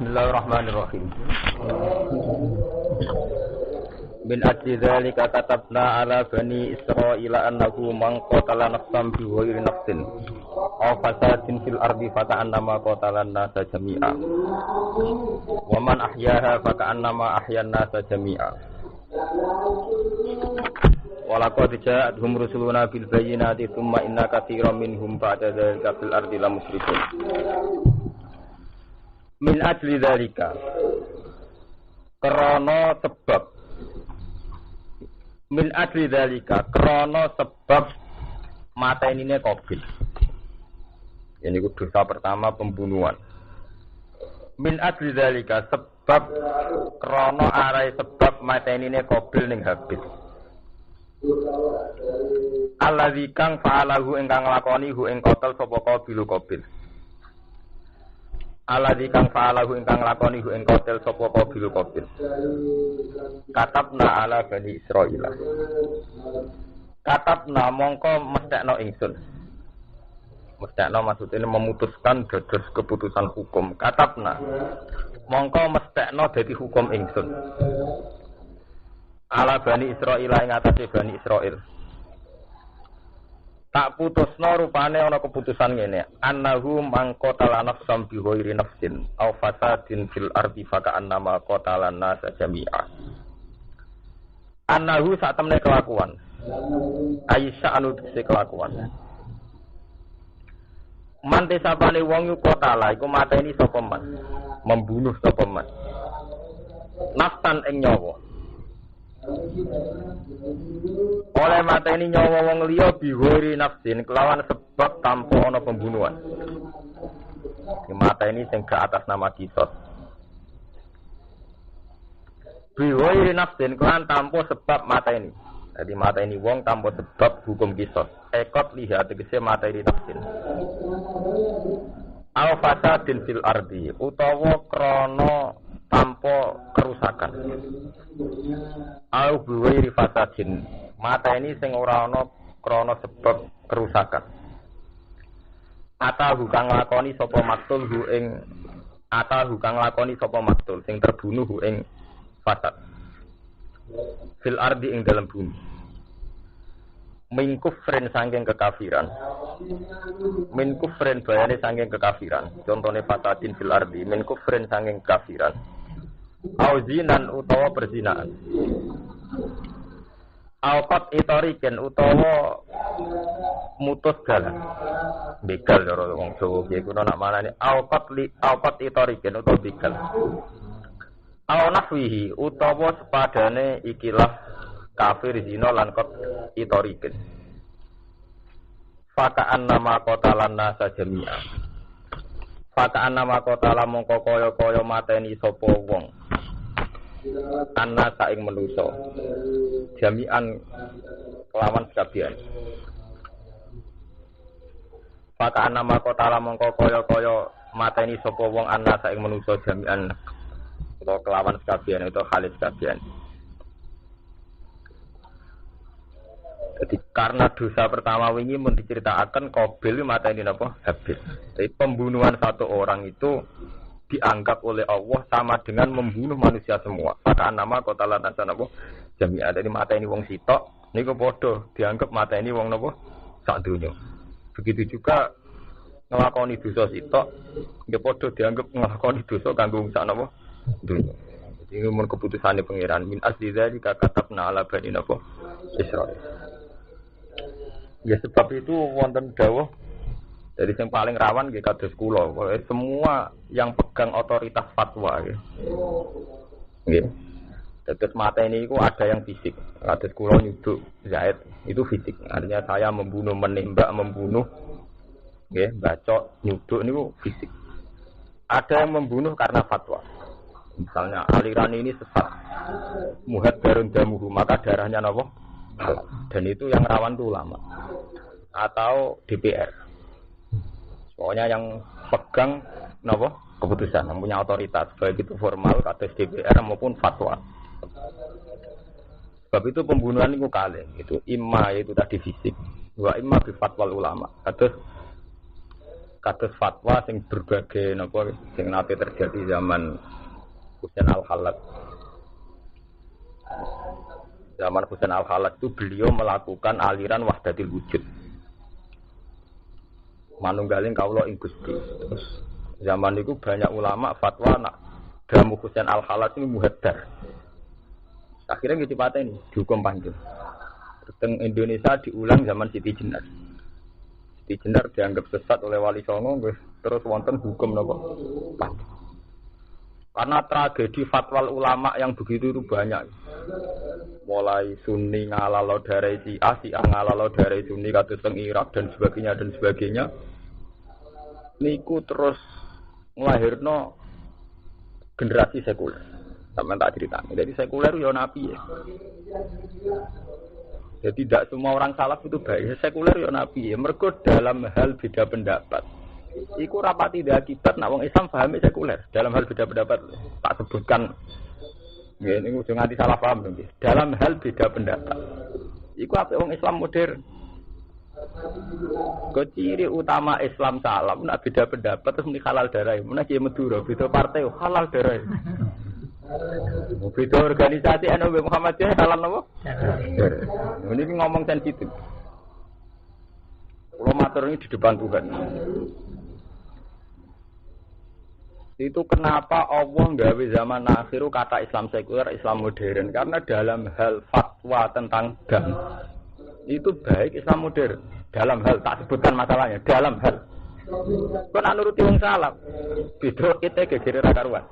Bismillahirrahmanirrahim. Min ajli dzalika katabna ala bani Israila annahu man qatala nafsan bi ghairi nafsin aw fasadin fil ardi faka'annama qatalan nasa jami'a wa man ahyaha faka'annama ahyan nasa jami'a. Walaqad ja'atuhum rusuluna bil bayyinati tsumma inna katsiran minhum ba'da dzalika fil ardi lamusrifun. Min ajli dzalika krana sebab min ajli dzalika krana sebab matenine Qabil. Ini dosa pertama pembunuhan. Min ajli dzalika sebab krana arai sebab matenine Qabil ning Habil. Allazi kang fa'alahu ingkang nglakoni hu ing kotel sapa Qabil. Alladzi kang fa'alahu ingkang lakoni hu ing kotel sapa Qabil. Katabna ala bani Israila. Katabna mongko mesthekno ingsun. Mesthekno maksudene memutuskan dados keputusan hukum. Katabna mongko mesthekno dadi hukum ingsun. Ala bani Israila ing atase bani Israil. Tak putusno rupane ana keputusan ngene, annahu mangqatala nafsan bi ghairi nafsin aw fasadin fil ardi faka'annama qatalan nasa jami'a. Annahu sak temne kelakuan. Aisyah anu se kelakuan. Mante sapane wong iku qatala iku mateni sapa man, membunuh sapa man. Nafsan ing nyawa. Oleh mateni nyawa wong liya biwiri nafsin kelawan sebab tanpa ana pembunuhan. Di mateni sing ke atas nama kisos. Biwiri nafsin kelawan tanpa sebab mateni. Jadi mateni wong tanpa sebab hukum kisos. Ekot lihat tegese mateni nafsin. Al fasadin fil ardi utawa krana tanpa kerusakan. Au biwiri fasadin mata ini sing ora ana krana sebab kerusakan. Atahu kang lakoni sapa maktul hu ing atahu kang lakoni sapa maktul sing terbunuh hu ing fasad. Fil ardi ing dalam bumi. Min kufrin saking kekafiran. Min kufrin bayane saking kekafiran. Contone fasadin fil ardi min kufrin saking kekafiran. Auzinan utawa perzinaan. Alqat itoriken utawa mutus dalan. Begal cara wong Jawa iki kuwi nak manane alqat itoriken utawa begal. Aw nafwihi utawa sepadane ikilah kafir zina lan qat itoriken. Faka'an nama qatalan nasa jami'a. Faka'an nama qatala mongko kaya-kaya mateni sapa wong. Anna saing manusa jami'an kelawan sekabian. Maka nama kotala mongko kaya-kaya mateni sapa wong anna saing manusa jami'an utawa kelawan sekabian utawa khalis sekabian. Jadi karena dosa pertama wingi mun diceritakan Qabil mateni napa Habil. Jadi pembunuhan satu orang itu dianggap oleh Allah sama dengan membunuh manusia semua. Maka nama qatalan nasa napa jami'a. Jadi mateni wong sitok niku padha dianggap mateni wong napa sak donya. Begitu juga nglakoni dosa sitok nggih padha dianggap nglakoni dosa kanggo sak napa donya. Jadi mun keputusane pangeran min asli dzalika katabna ala bani napa Israil. Ya sebab itu wonten dawuh dari yang paling rawan nggih kados kula, semua yang pegang otoritas fatwa nggih. Nggih. Terus mata ini itu ada yang fisik. Kados kula nyuduk Zaid itu fisik. Artinya saya membunuh, menembak, membunuh nggih, bacok, nyuduk niku fisik. Ada yang membunuh karena fatwa. Misalnya aliran ini sesat. Muhad darun damuhu, maka darahnya napa? Dan itu yang rawan itu ulama atau DPR. Pokoknya yang pegang napa keputusan, yang punya otoritas, baik itu formal kados DPR maupun fatwa. Sebab itu pembunuhan itu kalih, itu imma itu tadi fisik, wa imma bi fatwal ulama. Kados kados fatwa sing berbagai napa sing nate terjadi zaman Husain Al-Khallat. Zaman Husain Al-Khallat itu beliau melakukan aliran wahdatil wujud. Manunggaling kawula ing Gusti. Terus zaman itu banyak ulama fatwa nak damu Husain Al-Khallat ini muhaddar. Akhirnya gitu pateni dihukum panjang. Teng Indonesia diulang zaman Siti Jenar. Siti Jenar dianggap sesat oleh Wali Songo, terus wonten hukum napa? Panjang. Karena tragedi fatwa ulama yang begitu itu banyak. Mulai Sunni ngalalo darai Syiah ngalalo darai Sunni kados teng Irak dan sebagainya. Niku terus nglahirno generasi sekuler. Sampeyan tak critani. Jadi sekuler yo nabi ya. Jadi tidak semua orang salaf itu baik. Sekuler yo nabi ya. Mergo dalam hal beda pendapat. Iku rapati akibat nak wong Islam pahami sekuler. Dalam hal beda pendapat tak sebutkan. Nggih niku aja nganti salah paham nggih. Dalam hal beda pendapat. Iku apik wong Islam modern. Ciri utama Islam salam nak beda pendapat terus muni halal darah. Mun iki Madura beda partai halal darah. Beda organisasi NU Muhammadiyah halal napa? Ini ngomong sensitif. Kalau matur ini di depan Tuhan. Itu kenapa Allah nggawe zaman akhir kata Islam sekuler, Islam modern? Karena dalam hal fatwa tentang dam itu baik Islam modern. Dalam hal tak sebutkan masalahnya, dalam hal. Kon anuruti wong salaf. Beda kita gegere ra karuan.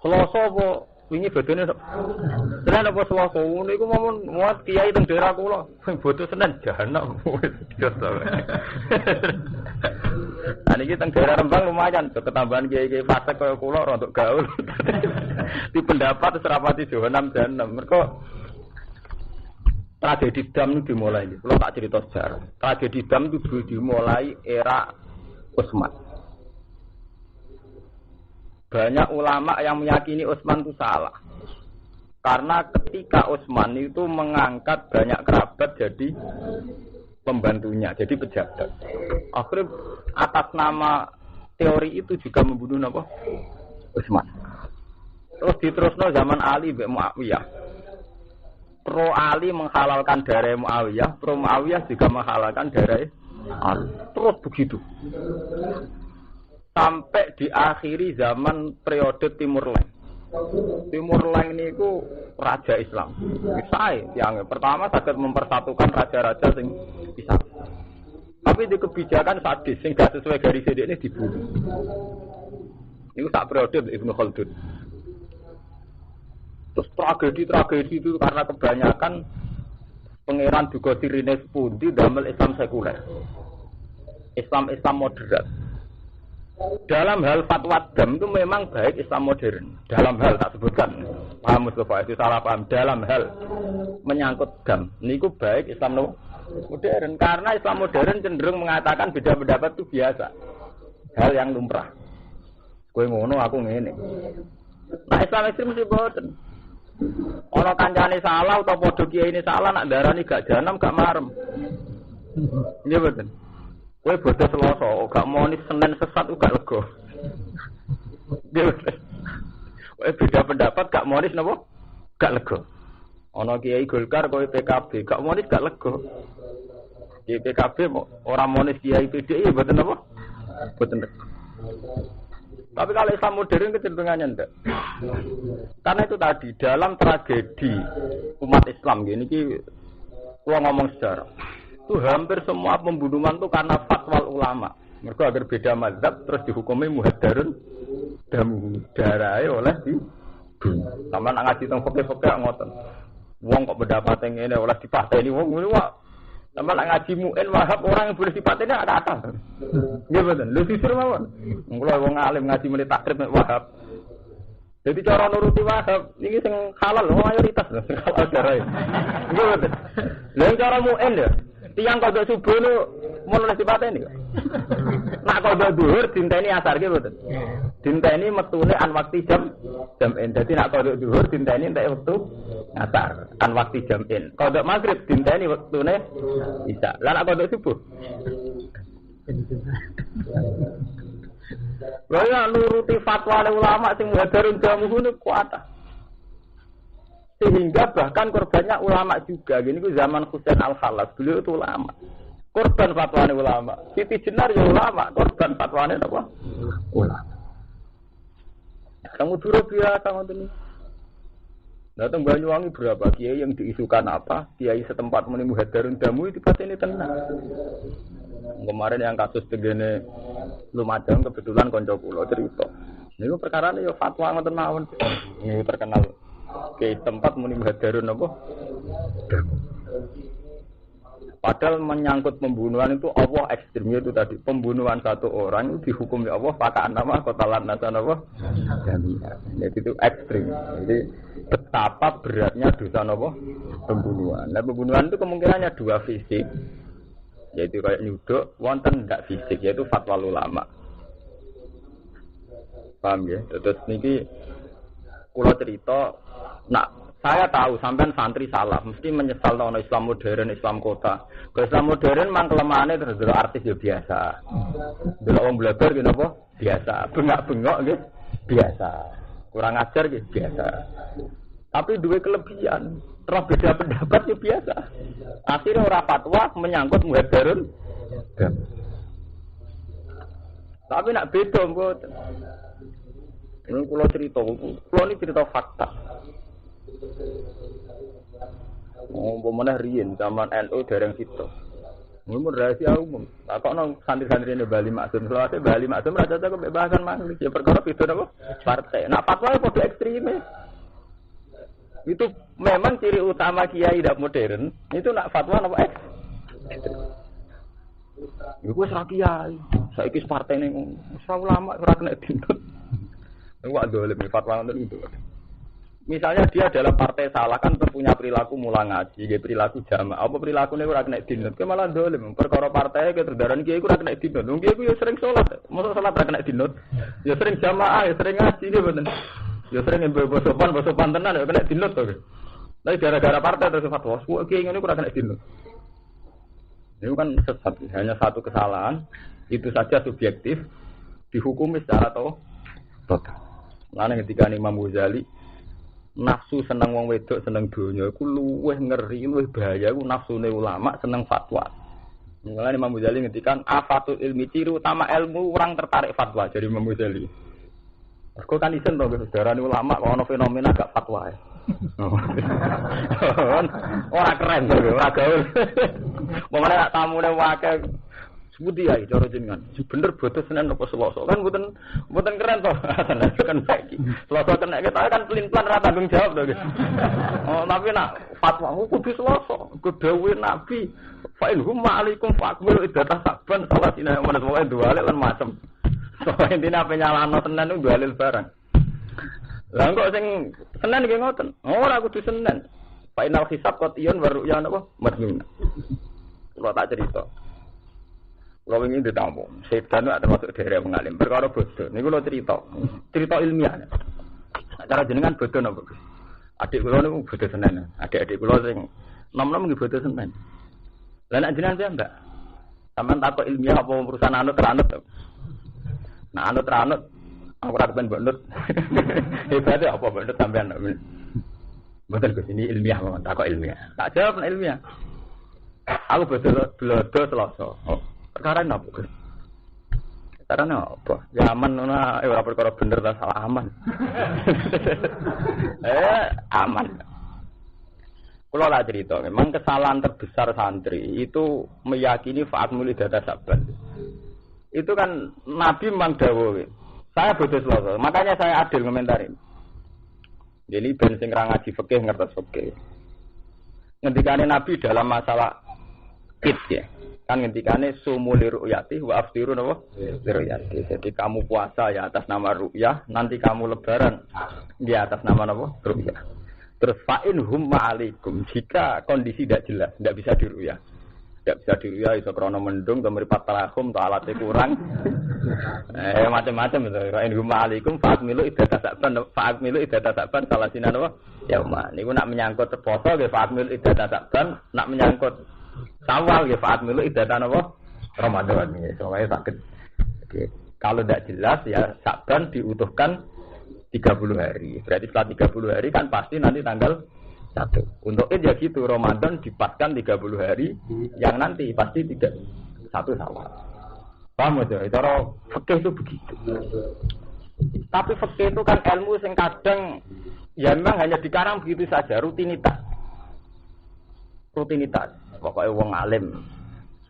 Selasa apa wingi bodone Senin apa Selasa niku momon muat kiai teng daerah kula sing bodho Senin jahanam wis biasa. Nah niki teng daerah Rembang lumayan ketambahan kiai-kiai fasik kaya kula rontok gaul. Di pendapat serapati jahanam. Mergo tragedi dam itu dimulai. Kalau tak cerita sejarah, tragedi dam itu dimulai era Utsman. Banyak ulama yang meyakini Utsman itu salah. Karena ketika Utsman itu mengangkat banyak kerabat jadi pembantunya, jadi pejabat. Akhirnya atas nama teori itu juga membunuh apa? Utsman. Terus diterusno zaman Ali mbek Muawiyah. Pro Ali menghalalkan darah Muawiyah, pro Muawiyah juga menghalalkan darah Ali. Terus begitu. Sampai diakhiri zaman periode Timur Leng. Timur Leng niku raja Islam. Sae yang pertama saged mempersatukan raja-raja sing Islam. Tapi di kebijakan sadis sing gak sesuai garis ini dibunuh. Niku sak periode Ibnu Khaldun. Terus tragedi itu karena kebanyakan pangeran juga sirine sepundi damel Islam sekuler. Islam moderat. Dalam hal fatwa dam itu memang baik Islam modern. Dalam hal tak sebutkan, paham Mustafa itu salah paham. Dalam hal menyangkut dam, niku baik Islam modern. Karena Islam modern cenderung mengatakan beda pendapat itu biasa, hal yang lumrah. Kowe ngono aku ngene. Nah Islam ekstrem mesti boten. Ana kancane salah utawa padha kiai ini salah nak darani gak janam gak marem. Nggih boten. Kowe bodoh Selasa, gak moni Senin sesat gak lega. Kowe beda pendapat gak moni napa? Gak lega. Ana kiai Golkar kowe PKB, gak moni gak lega. Kiai PKB ora moni kiai PDI mboten napa? Mboten lega. Tapi kalau Islam modern kecenderungannya enggak. Karena itu tadi dalam tragedi umat Islam gini kalau ngomong sejarah. Itu hampir semua pembunuhan itu karena fatwa ulama. Mereka agar beda mazhab terus dihukumi muhaddarun damu darai oleh dibunuh. Sama nak ngaji tentang fakir-fakir ngoten. Wong kok pendapat yang ini oleh dipateni wong ini wak. Sama nak ngaji mu'in wahab orang yang boleh dipateni ada atas. Nggih mboten. Lho sisir mawon. Kula wong alim ngaji muni takrib wahab. Jadi cara nuruti wahab ini sing halal mayoritas sing halal darai. Nggih mboten. Lha cara mu'in ya tiang kodok subuh itu mau nulis dipateni kok. Nak kodok duhur dinteni asar ki mboten. Dinteni metune an waktu jam-in. Dadi nak kodok duhur dinteni entek wektu asar an waktu jam-in. Kodok maghrib dinteni wektune isya. Lah nak kodok subuh. Lha ya nuruti fatwa ulama sing muhadarun jamu ngono kuat. Sehingga bahkan korbannya ulama juga. Gini ku zaman Husain Al-Khallas, beliau itu ulama. Korban fatwa ulama. Siti Jenar ya ulama, korban fatwa apa? Ulama. Kamu dulu biasa ngoten iki. Datang Banyuwangi berapa kiai yang diisukan apa? Kiai setempat muni muhadarun jamu itu pasti ini tenang. Kemarin yang kasus tegene Lumajang kebetulan konco kula cerita. Niku perkarane ya fatwa ngoten mawon. Niku terkenal ke tempat muni muhadarun apa? Padahal menyangkut pembunuhan itu Allah ekstrimnya itu tadi pembunuhan satu orang itu dihukumi Allah pakai nama kotalan nasan apa? Jadi itu ekstrim. Jadi betapa beratnya dosa apa? Pembunuhan. Nah pembunuhan itu kemungkinannya dua fisik. Yaitu kayak nyuduk, wonten enggak fisik, yaitu fatwa ulama. Paham ya? Terus niki kula cerita, nak saya tahu sampean santri salah, mesti menyesal ono Islam modern, Islam kota. Kalau Islam modern mang kelemahannya terus artis ya biasa. Delok wong blabar gitu apa? Biasa. Bengak-bengok gitu biasa. Kurang ajar gitu biasa. Tapi dua kelebihan. Terus beda pendapat ya biasa. Akhirnya orang fatwa menyangkut muhadarun. Tapi nak beda mboten. Ini kalau cerita, kalau ini cerita fakta. Pemenah Rien zaman NU dereng situ. Ini rahasia umum. Tak kok nong santri-santri ini Bali Maksum. Selawase Bali Maksum rasa tak kebebasan manusia. Ya perkara itu apa? Partai. Nak fatwa itu pada ekstremis. Itu memang ciri utama kiai tidak modern. Itu nak fatwa apa ekstrim. Iku wis ra kiai. Saiki partai ning ulama ora kena dintut. Wah dolim fatwa ngoten itu. Misalnya dia adalah partai salah kan punya perilaku mulang ngaji, dia perilaku jamaah. Apa perilakunya ora kena dinut? Ke malah dolim. Perkara partai ke terdaran kiai ora kena dinut. Wong kiai ku ya sering salat. Mosok salat ora kena dinut. Ya sering jamaah, ya sering ngaji iki mboten. Ya sering bosopan tenan ya kena dinut to. Tapi gara-gara partai terus fatwa, kok kiai ngene ora kena dinut. Itu kan sesat. Hanya satu kesalahan, itu saja subjektif dihukumi secara total. Lalu ketika Imam Ghazali nafsu seneng wong wedok seneng donya iku luwih ngeri luwih bahaya iku nafsune ulama seneng fatwa. Mulane Imam Ghazali ngendikan afatul ilmi ciri utama ilmu orang tertarik fatwa dari Imam Ghazali. Kok kan isen to sejarah ulama kok ana fenomena gak fatwa. Ora keren to ora gaul. Momone nak tamune wae sebuti ya cara jenengan. Bener boten Senin apa Selasa. Kan mboten keren to. Kan saiki. Selasa kena kita kan pelin-pelan ra tanggung jawab to. Oh, tapi nak fatwa kudu Selasa. Kedawuhe Nabi, fa in hum alaikum faqbil iddatah saban salah sina menes wae duale lan macem. So intine apa nyalano Senin ku dualil barang. Lah kok sing Senin iki ngoten. Ora kudu Senin. Fa inal hisab qatiyun wa ru'ya napa? Madlun. Kalau tak cerita. Kalau ingin ditamu, setan itu termasuk daerah pengalim. Perkara bodoh. Ini kalau cerita ilmiah. Cara jenengan bodoh nopo. Adik kalau ini bodoh Senin. Adik kalau sing nom-nom nggih bodoh Senin. Lah nek jenengan saya enggak. Sampeyan takok ilmiah apa perusahaan anut ranut. Nah anut ranut aku ora kepen bonut. Hebate apa bonut sampean. Mboten Gus ini ilmiah mawon takok ilmiah. Tak jawab nek ilmiah. Aku bodoh blodo Selasa. Perkara apa, Gus? Perkara apa? Ya aman ora perkara bener ta salah aman. Aman. Kalau lah cerita, memang kesalahan terbesar santri itu meyakini fa'amul data saban. Itu kan Nabi memang dawuh. Saya bodoh Selasa, makanya saya adil komentarin. Jadi ben sing ra ngaji fikih ngertos fikih. Ngendikane Nabi dalam masalah id ya. Kan ngendikane sumu li ru'yati wa aftiru napa? Ru'yati. Jadi kamu puasa ya atas nama ru'yah, nanti kamu lebaran di atas nama napa? Ru'yah. Terus fa'in hum ma'alikum jika kondisi tidak jelas, tidak bisa diru'yah. Tidak bisa diru'yah iso krana mendung atau mripat talahum atau alatnya kurang. Macam-macam itu. Fa'in hum ma'alikum fa'akmilu iddatah saban salah sinan napa? Yauma. Niku nak menyangkut poso nggih fa'akmilu iddatah saban, nak menyangkut Sawal ya Fa'at milu idatan apa? Ramadan ya, soalnya sakit. Jadi, kalau tidak jelas ya Sa'ban diutuhkan 30 hari. Berarti setelah 30 hari kan pasti nanti tanggal 1. Untuk itu ya gitu, Ramadan dipaskan 30 hari yang nanti pasti 1 Syawal. Paham aja? Cara fikih itu begitu. Tapi fikih itu kan ilmu yang kadang ya memang hanya dikarang begitu saja, rutinitas. Pokoknya wong alim,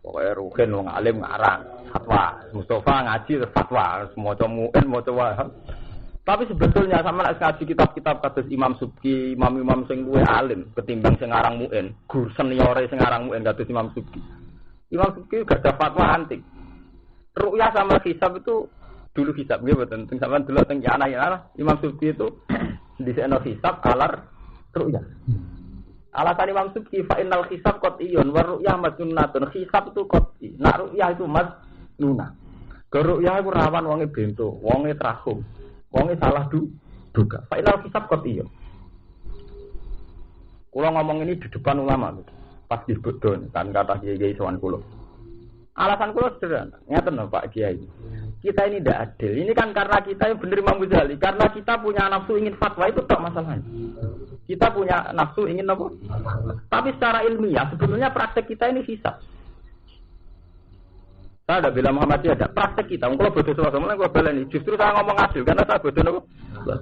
pokoknya Ruhin wong alim ngarang fatwa, Mustafa ngaji fatwa, maca muin maca wahab. Tapi sebetulnya sama nek ngaji kitab-kitab kados Imam Subki, imam-imam sing luwih alim ketimbang sing ngarang muin, guru seniore sing ngarang muin kados Imam Subki. Imam Subki gak ada fatwa antik. Ru'yah sama hisab itu dulu hisab nggih mboten sing sampean dulu teng yana Imam Subki itu dhisikno hisab alar ru'yah. Alasan Imam Subki fa innal hisab qat'iyun wa ru'yah majnunatun. Hisab itu qat'i, nak ru'yah itu majnunah. Ke ru'yah iku rawan wonge bento, wonge trahum, wonge salah duga. Fa innal hisab qat'iyun. Kula ngomong ini di depan ulama pas di bodon kan kata kiai sowan kula. Alasan kula sederhana, ngeten lho Pak Kiai. Kita ini tidak adil. Ini kan karena kita yang bener Imam Ghazali, karena kita punya nafsu ingin fatwa itu tak masalahnya. Kita punya nafsu ingin apa? Tapi secara ilmiah sebetulnya praktek kita ini hisab. Saya ada bilang Muhammadiyah ada praktek kita. Kalau bodoh suara mulai gue baleni. Justru saya ngomong adil karena saya bodoh nopo.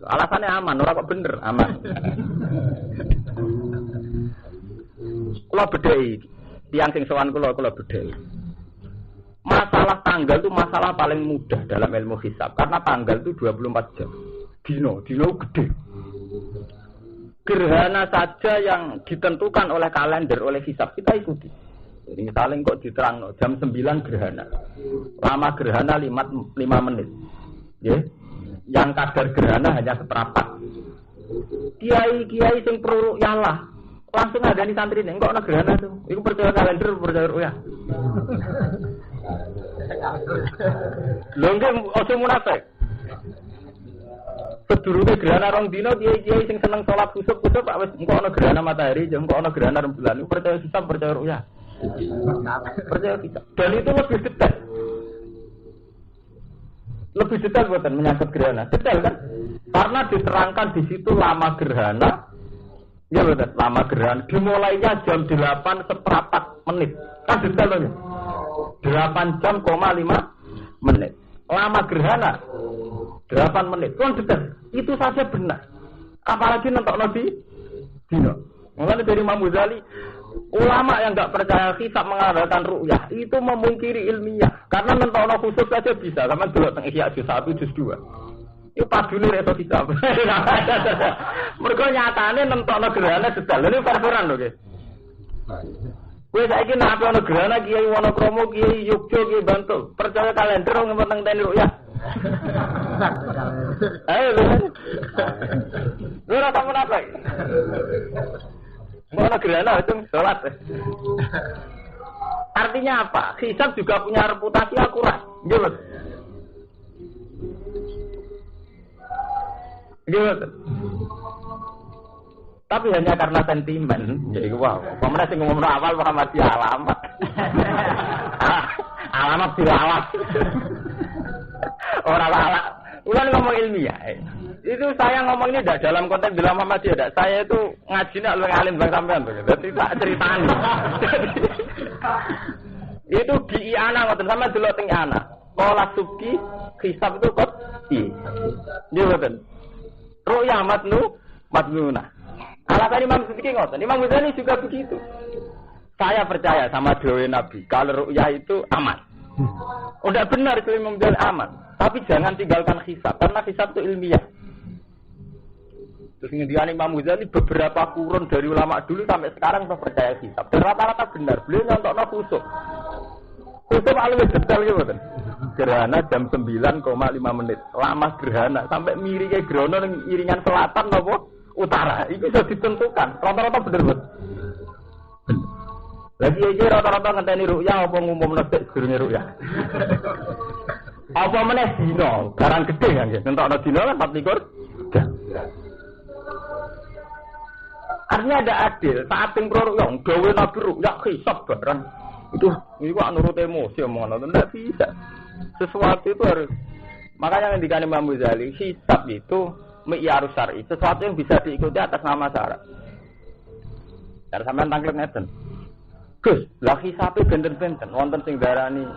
Alasannya aman, orang kok bener aman. Kalau bedai, tiang sing sowan kalau bedai. Masalah tanggal itu masalah paling mudah dalam ilmu hisab karena tanggal itu 24 jam. Dino gede. Gerhana saja yang ditentukan oleh kalender, oleh hisab kita ikuti. Jadi misalnya kok diterang jam 9 gerhana. Lama gerhana 5 menit. Ya. Yang kadar gerhana hanya seperempat. Kiai sing pro yalah. Langsung ada di santri nih, kok ana gerhana tuh. Iku percaya kalender, percaya ru'yah. Lho nggih ojo munafik. Sedurunge gerhana rong dina kiai sing seneng salat kusuk-kusuk Pak wis engko ana gerhana matahari, jeng engko ana gerhana rembulan. Iku percaya hisab, percaya ru'yah. Percaya hisab. Dan itu lebih detail. Lebih detail buatan menyangkut gerhana. Detail kan? Karena diterangkan di situ lama gerhana. Ya betul, lama gerhana. Dimulainya jam 8 seperempat menit. Kan detail loh. 8 jam, 5 menit. Lama gerhana 8 menit. Kan detail. Itu saja benar. Apalagi nentokno di dino. Mulane dari Imam Ghazali, ulama yang enggak percaya hisab mengadakan ru'yah itu memungkiri ilmiah. Karena nentokno khusus saja bisa. Sama delok teng Ihya juz 1 juz 2. Itu padune reso hisab. Mergo nyatane nentokno gerhana detail. Lha iki perperan lho, guys. Kowe saiki nek ana gerhana Kiai Wonokromo, Kiai Yogyo, Kiai Bantul, percaya kalender wong penting teni ru'yah. Ayo lho. Ora tak menapa. Mana gerhana itu sholat. Artinya apa? Hisab juga punya reputasi akurat. Gitu. Gitu. Tapi hanya karena sentimen, ya itu wow. Pemenang sing ngomong awal Muhammadiyah alamat. Alamat dilawat. Orang alamat. Ulan ngomong ilmiah. Itu saya ngomong ini tidak dalam konteks dalam Muhammadiyah, tidak. Saya itu ngaji nak lu ngalim bang sampean begitu. Jadi tak ceritaan. Itu di Iana ngoten sama dulu teng Iana. Pola Subki hisab itu kok iya. Dia ngoten. Ru'yah matnuna. Alasan Imam Subki ngoten. Imam Ghazali juga begitu. Saya percaya sama dewe Nabi kalau ru'yah itu aman. Udah benar itu Imam Ghazali aman. Tapi jangan tinggalkan hisab karena hisab itu ilmiah. Terus kemudian Imam Ghazali beberapa kurun dari ulama dulu sampai sekarang saya percaya hisab. Dan rata-rata benar. Beliau nyontokno khusuk. Khusuk alwi detail gitu kan. Gerhana jam 9,5 menit. Lama gerhana sampai miringnya gerhana yang iringan selatan apa utara. Itu bisa ditentukan. Rata-rata benar betul. Lagi aja rata-rata ngenteni ru'yah apa ngumumno nek gurune ru'yah. Apa meneh dino, barang gede kan nggih. Nentokno dino kan 24. Artinya ada adil, saat yang prorok yang gawe nabi ru'yah hisab barang. Itu nurut emosi omongan itu tidak bisa. Sesuatu itu harus. Makanya yang dikatakan Imam Ghazali, hisab itu mi'yarus syar'i, sesuatu yang bisa diikuti atas nama syarat. Cara sampean tanglet ngeten. Gus, lah hisabe benten-benten, wonten sing darani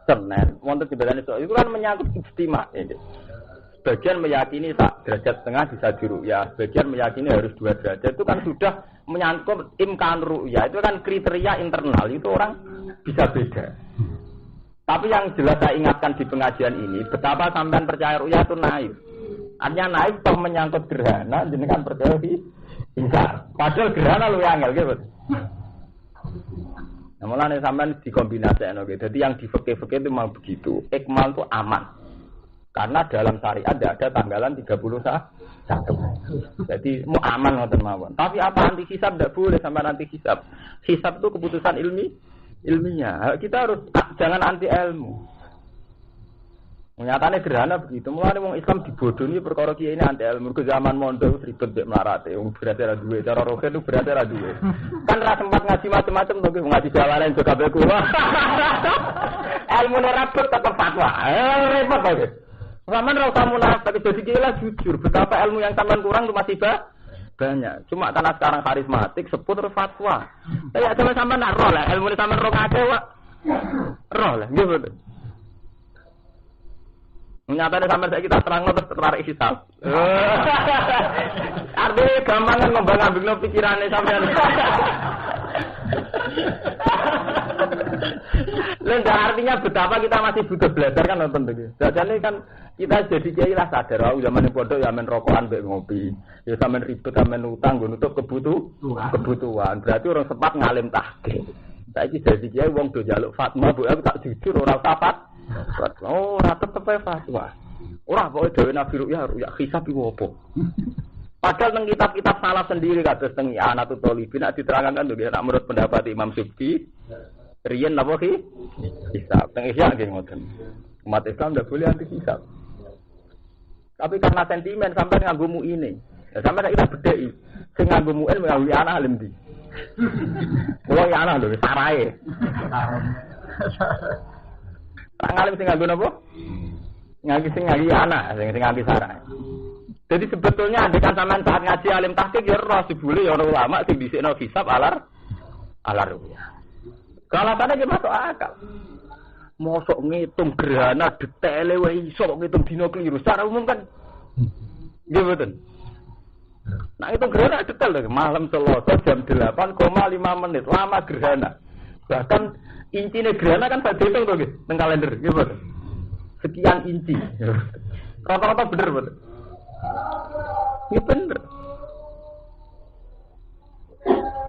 Senin, wonten sing darani itu kan menyangkut ijtima ini. Sebagian meyakini sak derajat setengah bisa diru'yah, sebagian meyakini harus 2 derajat. Itu kan sudah menyangkut imkan ru'yah, itu kan kriteria internal, itu orang bisa beda. Tapi yang jelas saya ingatkan di pengajian ini, betapa sampean percaya ru'yah itu naif. Artinya naif toh menyangkut gerhana, jenengan percaya ingkar. Padahal gerhana lu yang angel gitu. Nah, mulane sampean dikombinasikan oke. Jadi yang di fikih-fikih itu mau begitu. Ikmal itu aman. Karena dalam syariat ada tanggalan 31. Jadi mau aman ngoten mawon. Tapi apa anti hisab tidak boleh sampai anti hisab. Hisab itu keputusan ilmiah. Kita harus jangan anti ilmu. Nyatane gerhana begitu. Mulane wong Islam dibodohi perkara kiai ini anti ilmu. Ke zaman mondok ribet mek mlarate. Wong berarti ra duwe. Cara roke itu berarti ra duwe. Kan ra sempat ngaji macam-macam to ngaji jalanan juga be kula. Ilmu nerabut tetap fatwa. Repot to. Zaman ra usah munafik jadi gila jujur. Betapa ilmu yang sampean kurang itu masih banyak. Cuma karena sekarang karismatik sebut terus fatwa. Ya sampean nak roh lah ilmu sampean roh akeh wae. Roh lah nggih. Nyatane sampean saiki kita terangno terus tertarik hisab. Artinya gampang kan ngembang-ambingno pikirane sampean. Lha artinya betapa kita masih butuh belajar kan nonton begitu. Jadi kan kita jadi kiai lah sadar zaman pondok ya men rokokan mbek ngopi. Ya sampean ribet sampean utang nggo nutup kebutuhan. Berarti orang sempat ngalim tahqiq. Saiki jadi kiai wong do njaluk fatwa, Bu aku tak jujur ora tapat. Oh, ora tetep fatwa. Ora pokoke dhewe nabi ru'ya hisab iku apa? Padahal teng kitab-kitab salaf sendiri kados teng I'anatul Thalibin diterangkan lho nek menurut pendapat Imam Subki riyen napa ki hisab. Teng Ihya nggih ngoten. Umat Islam ndak boleh anti hisab. Tapi karena sentimen sampai nganggo muine. Ya sampai kita bedheki. Sing nganggo muin nganggo anak alim ndi. Kulo ya anak lho sarae. Alim sing nganggo napa? Sing nganggo anak, sing nganggo sarae. Jadi sebetulnya andekan sampean saat ngaji alim tahqiq ya ora dibule ya ulama sing dhisikno hisab alar ru'yah. Kalatane ki masuk akal. Mosok ngitung gerhana detaile wae iso ngitung dina keliru. Secara umum kan nggih mboten. Nah itu gerhana detail lho, malam Selasa jam 8,5 menit lama gerhana. Bahkan intinya gerhana kan tak dihitung to nggih teng kalender nggih mboten. Sekian inci. Rata-rata bener mboten. Ini bener.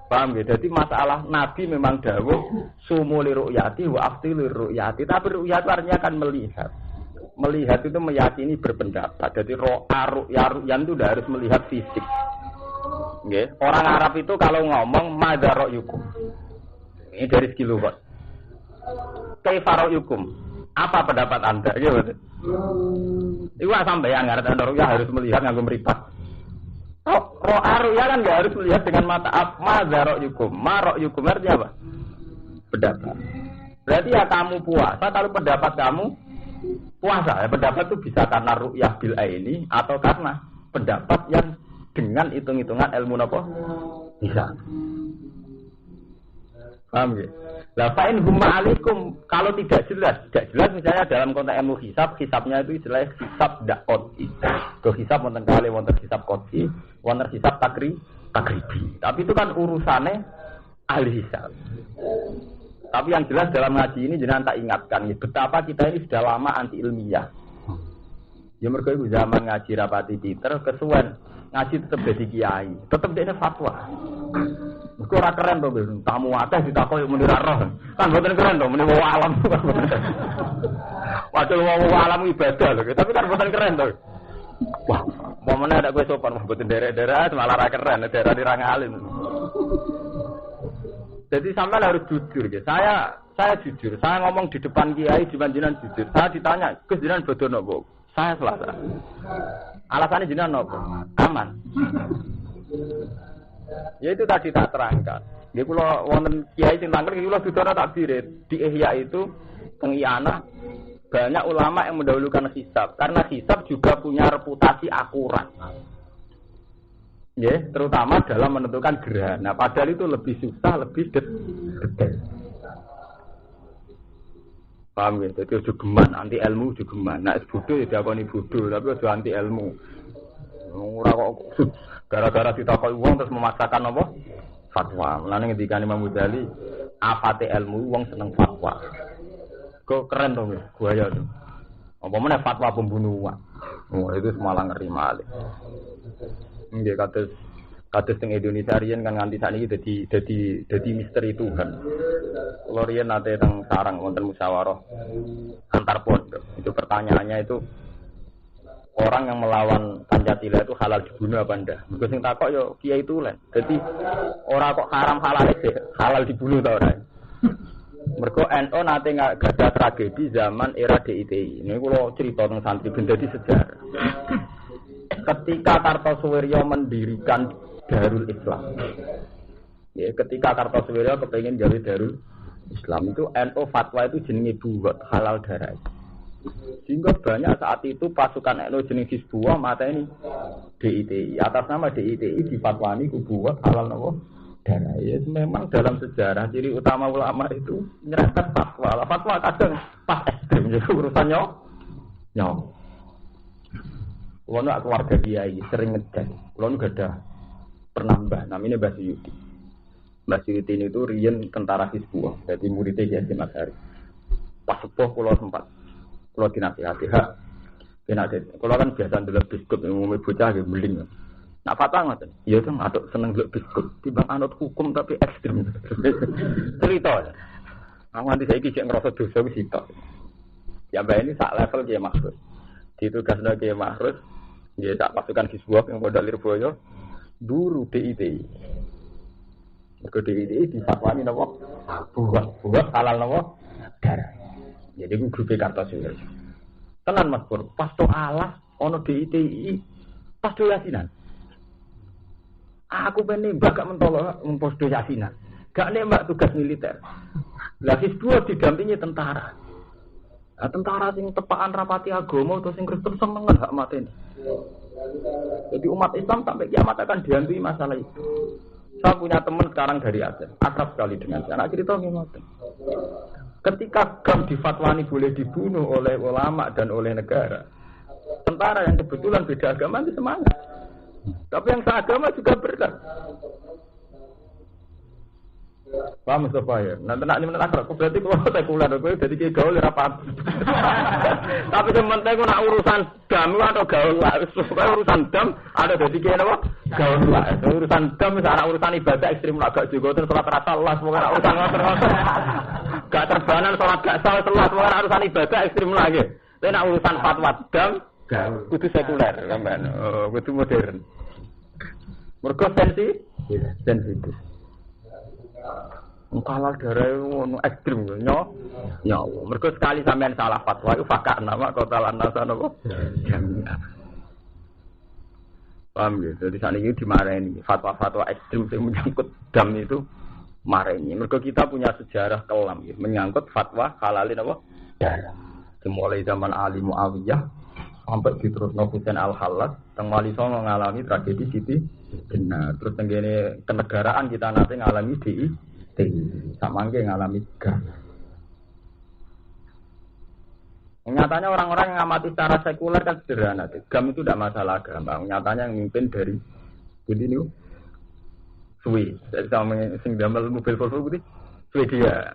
Paham ya? Jadi masalah Nabi memang dawuh sumuli ru'yati wa aftilir ru'yati. Tapi ru'yat artinya kan melihat. Melihat itu meyakini berpendapat. Jadi ru'yan itu udah harus melihat fisik. Okay? Orang Arab itu kalau ngomong madza ra'yukum. Ini dari segi lughat. Kaifa ra'yukum? Apa pendapat Anda? Gitu. Iku sampai yang ngerti ru'yah harus melihat nganggo mripat. Ru'yah kan enggak harus melihat dengan mata madza ra'yukum. Ma ra'yukum artinya apa? Pendapat. Berarti ya kamu puasa kalau pendapat kamu puasa. Ya, pendapat itu bisa karena ru'yah bil aini atau karena pendapat yang dengan hitung-hitungan ilmu apa? Bisa. Paham ya? Lah fa'in humma alaikum kalau tidak jelas misalnya dalam konteks ilmu hisabnya itu istilahnya hisab ndak qot'i. Ke hisab wonten kali wonten hisab qot'i, wonten hisab takribi. Tapi itu kan urusannya ahli hisab. Tapi yang jelas dalam ngaji ini jenengan tak ingatkan ya, betapa kita ini sudah lama anti ilmiah. Ya mergo iku zaman ngaji rapati Peter kesuwen ngaji tetap jadi kiai, tetap dia fatwa. Mergo ora keren to, tamu akeh ditakoki muni ra roh. Kan mboten keren to, muni wong alam. Padahal wong alam ibadah lho, tapi kan mboten keren to. Wah, momene ada kowe sopan mboten derek-derek malah ra keren, daerah dirang alim. Jadi sampean harus jujur ya. Saya jujur, saya ngomong di depan kiai di panjenengan jujur. Saya ditanya, "Gus jenengan bodoh napa?" Saya selasa. Alasannya jenengan napa? Aman. Ya itu tadi tak terangkan. Nggih kula wonten kiai sing tangkel kula dudono takbir di Ihya itu teng Iyana banyak ulama yang mendahulukan hisab karena hisab juga punya reputasi akurat. Ya, terutama dalam menentukan gerhana. Padahal itu lebih susah, lebih detail. Paham ya? Jadi ojo geman, anti ilmu ojo geman. Nek bodoh ya diakoni bodoh, tapi ojo anti ilmu. Ora kok gara-gara ditakoki wong terus memaksakan apa? Fatwa. Mulane ngendikane Imam Ghazali, apate ilmu wong seneng fatwa. Kok keren to, buaya to. Apa meneh fatwa pembunuhan. Oh, itu semalang ngeri malih. Nggih kados teng Indonesia riyen kan nganti sakniki dadi misteri Tuhan. Kula riyen nate teng sarang wonten musyawarah antar pondok. Itu pertanyaannya itu orang yang melawan Pancasila itu halal dibunuh apa ndak? Mergo sing takok yo kiai tulen. Dadi ora kok haram halal iki, halal dibunuh ta ora. Mergo NU nate gadah tragedi zaman era DITI. Ini kula cerita teng santri ben dadi sejarah. Ketika Kartosuwiryo mendirikan Darul Islam, ya, ketika Kartosuwiryo kepengen gawe Darul Islam itu NU fatwa itu jenenge buat halal darah. Sehingga banyak saat itu pasukan NU jenis Hizbullah mata ini DITI atas nama DITI difatwani buat halal nopo darah. Ya, memang dalam sejarah ciri utama ulama itu nyerahkan fatwa. Fatwa kadang pas ekstrim jadi urusannya nyawa. Kulo nak keluarga kiai sering ngecek. Kulo nu gadah pernah mbah namanya Mbah Suyuti. Mbah Suyuti ini tuh riyen tentara Hizbullah, jadi muridnya Kiai Hasyim Asy'ari. Pas sepuh kulo sempat kulo dinasihati hak. Kulo kan biasa ndelok biskop umumnya bocah nggih beling. Nak fatwa ngoten. Iya to ngaduk seneng ndelok biskop, timbang anut hukum tapi ekstrem. Cerita. Aku nanti saiki cek ngrasa dosa wis sitok. Ya mbah ini sak level Kiai Mahrus. Ditugasno Kiai Mahrus ya tak pasukan Hizbullah yang modal Lirboyo dulu DITI. Mergo DITI difatwani napa? Buat halal napa? Darah. Jadi ku grup Kartosuwiryo. Tenan Mas Pur, pas to alas ana DITI pas do yasinan. Aku ben nembak gak mentolo pos do yasinan. Gak nembak tugas militer. Lah Hizbullah didampingi tentara. Nah, tentara sing tepaan rapati agama atau sing Kristen seneng hak mateni. Jadi umat Islam sampai kiamat akan dihantui masalah itu. Saya punya teman sekarang dari Aceh, akrab sekali dengan saya. Anak cerita gimana? Ketika GAM difatwani boleh dibunuh oleh ulama dan oleh negara, tentara yang kebetulan beda agama itu semangat. Tapi yang seagama juga berat. Paham Mustafa ya? Nanti nak ini menakar, aku berarti kalau sekuler, aku jadi kayak gaul rapat. Tapi sementara aku nak urusan dam atau gaul lah, supaya urusan dam ada jadi kayak apa? Gaul lah. Urusan dam misalnya urusan ibadah ekstrim lah, gak juga terus sholat rasa lah, semua urusan gak terbanan sholat gak salah sholat, semua urusan ibadah ekstrim lagi. Tapi nak urusan fatwa dam, kudu sekuler, kan? Kudu modern. Mereka sensitif. Halal darah ngono ekstrem nyo. Mergo sekali sampean salah fatwa iku fakak nama kotalan nasan apa? Jamiah. Paham ya? Jadi sakniki dimarahi fatwa-fatwa ekstrem sing menyangkut dam itu mareni. Mergo kita punya sejarah kelam ya, menyangkut fatwa halalin apa? Darah. Mulai zaman Ali Muawiyah sampai diterusno Husain Al-Hallas, teng Wali Songo ngalami tragedi Siti Jenar. Terus tenggene kenegaraan kita nanti ngalami sama nggih ngalami GAM. Nyatanya orang-orang yang amati secara sekuler kan sederhana. GAM itu tidak masalah agama. Nyatanya yang mimpin dari ini Swiss, sama sing damel mobil Volvo putih Swedia.